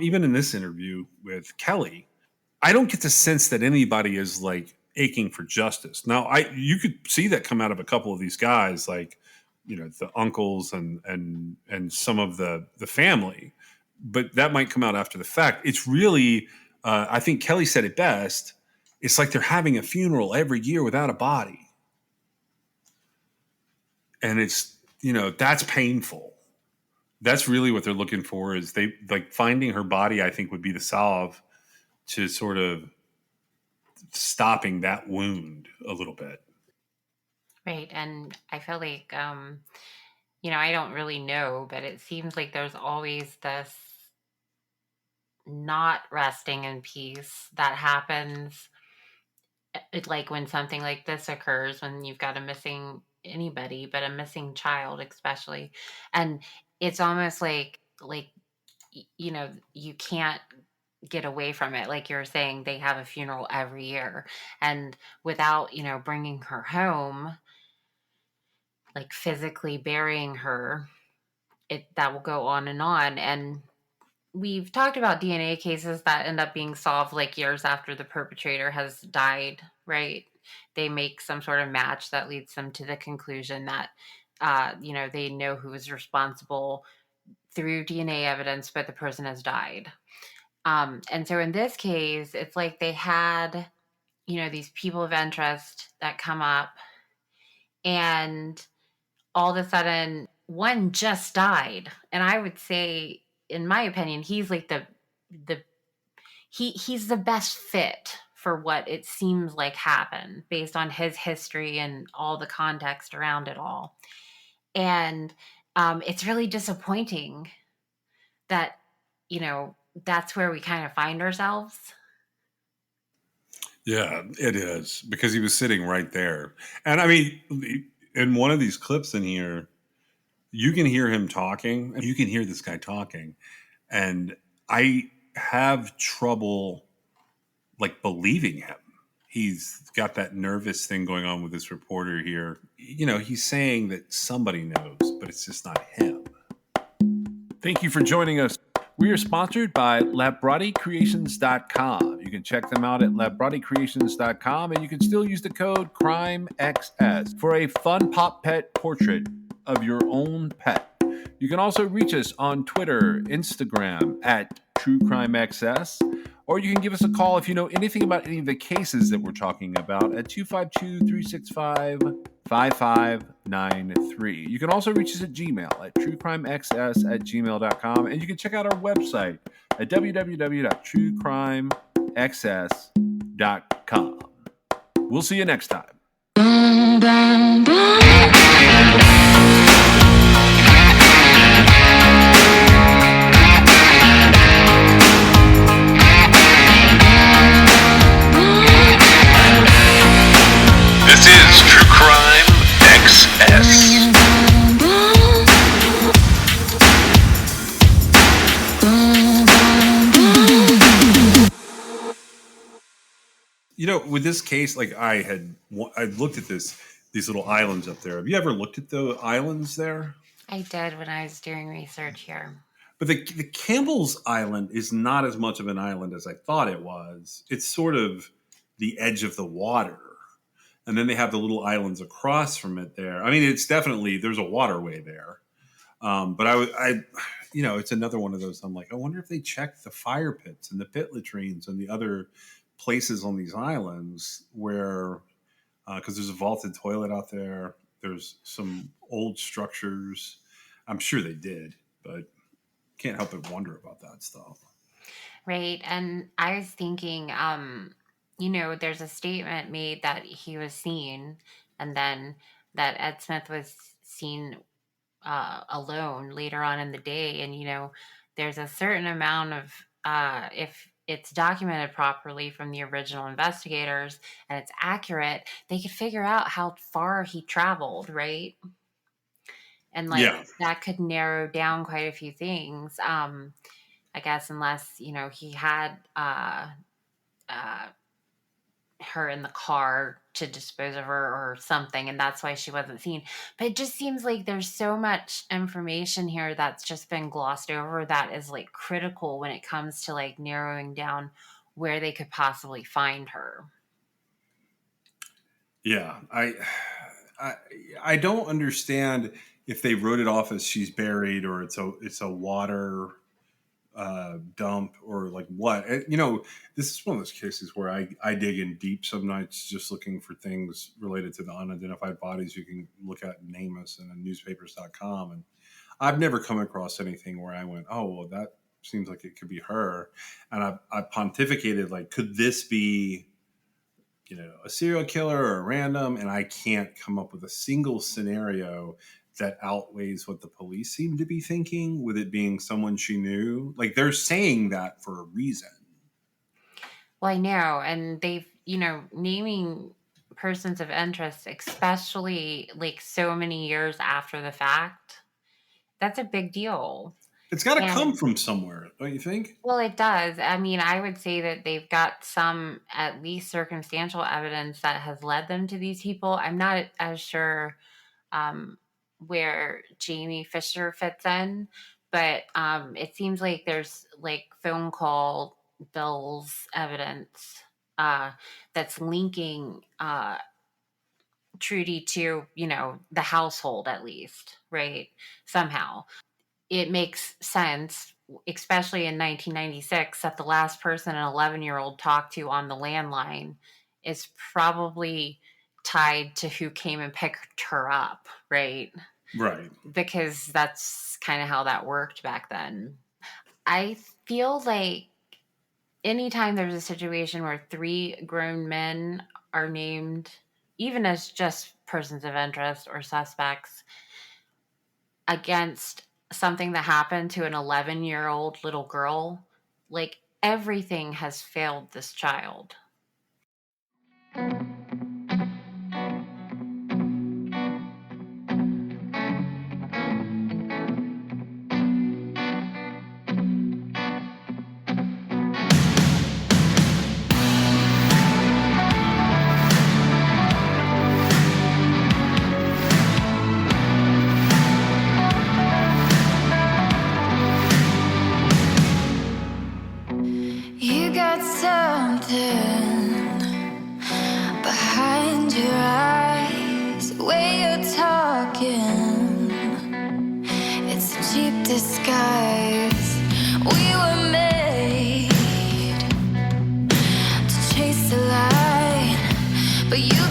Speaker 4: even in this interview with Kelly, I don't get the sense that anybody is aching for justice. Now, you could see that come out of a couple of these guys, the uncles and some of the family, but that might come out after the fact. It's really, I think Kelly said it best. It's like they're having a funeral every year without a body. And it's, that's painful. That's really what they're looking for, is they like finding her body, I think, would be the salve to sort of stopping that wound a little bit.
Speaker 5: Right. And I feel like, I don't really know, but it seems like there's always this not resting in peace that happens. Like when something like this occurs, when you've got a missing anybody, but a missing child especially. And it's almost like, you can't get away from it. Like you're saying, they have a funeral every year. And without, bringing her home, like physically burying her, that will go on. And we've talked about DNA cases that end up being solved like years after the perpetrator has died, right? They make some sort of match that leads them to the conclusion that, they know who is responsible through DNA evidence, but the person has died. And so in this case, it's like they had, these people of interest that come up, and all of a sudden one just died. And I would say, in my opinion, he's like he's the best fit for what it seems like happened based on his history and all the context around it all. And it's really disappointing that, that's where we kind of find ourselves.
Speaker 4: Yeah, it is, because he was sitting right there. And I mean, in one of these clips in here, you can hear him talking, and you can hear this guy talking. And I have trouble like believing him. He's got that nervous thing going on with this reporter here. He's saying that somebody knows, but it's just not him. Thank you for joining us. We are sponsored by LabRottiCreations.com. You can check them out at LabRottiCreations.com, and you can still use the code CRIMEXS for a fun pop pet portrait of your own pet. You can also reach us on Twitter, Instagram at TrueCrimeXS, or you can give us a call if you know anything about any of the cases that we're talking about at 252-365-5593. You can also reach us at Gmail at truecrimexs@gmail.com, and you can check out our website at www.truecrimexs.com. We'll see you next time.
Speaker 1: This is True Crime XS.
Speaker 4: With this case, like I looked at these little islands up there. Have you ever looked at the islands there?
Speaker 5: I did when I was doing research here.
Speaker 4: But the Campbell's Island is not as much of an island as I thought it was. It's sort of the edge of the water. And then they have the little islands across from it there. I mean, it's definitely, there's a waterway there. But it's another one of those. I'm like, I wonder if they checked the fire pits and the pit latrines and the other places on these islands where, because there's a vaulted toilet out there. There's some old structures. I'm sure they did, but can't help but wonder about that stuff.
Speaker 5: Right. And I was thinking, there's a statement made that he was seen, and then that Ed Smith was seen alone later on in the day. And, there's a certain amount of, if it's documented properly from the original investigators and it's accurate, they could figure out how far he traveled, right? And that could narrow down quite a few things. I guess unless, he had her in the car to dispose of her or something, and that's why she wasn't seen. But it just seems like there's so much information here that's just been glossed over that is like critical when it comes to like narrowing down where they could possibly find her.
Speaker 4: Yeah, I don't understand if they wrote it off as she's buried or it's a water dump or like what. You know, this is one of those cases where I dig in deep some nights just looking for things related to the unidentified bodies you can look at in NamUs and in newspapers.com. And I've never come across anything where I went, oh, well, that seems like it could be her. And I pontificated, like, could this be, you know, a serial killer or a random? And I can't come up with a single scenario that outweighs what the police seem to be thinking, with it being someone she knew. Like, they're saying that for a reason.
Speaker 5: Well, I know. And they've, you know, naming persons of interest, especially like so many years after the fact, that's a big deal.
Speaker 4: It's got to come from somewhere, don't you think?
Speaker 5: Well, it does. I mean, I would say that they've got some, at least circumstantial evidence that has led them to these people. I'm not as sure where Jamie Fisher fits in, but it seems like there's like phone call bills evidence that's linking Trudy to, you know, the household, at least, right? Somehow. It makes sense, especially in 1996, that the last person an 11-year-old talked to on the landline is probably tied to who came and picked her up, right?
Speaker 4: Right.
Speaker 5: Because that's kind of how that worked back then. I feel like anytime there's a situation where 3 grown men are named, even as just persons of interest or suspects, against something that happened to an 11-year-old little girl, like, everything has failed this child.
Speaker 2: You got something behind your eyes, the way you're talking, it's a cheap disguise. We were made to chase the light, but you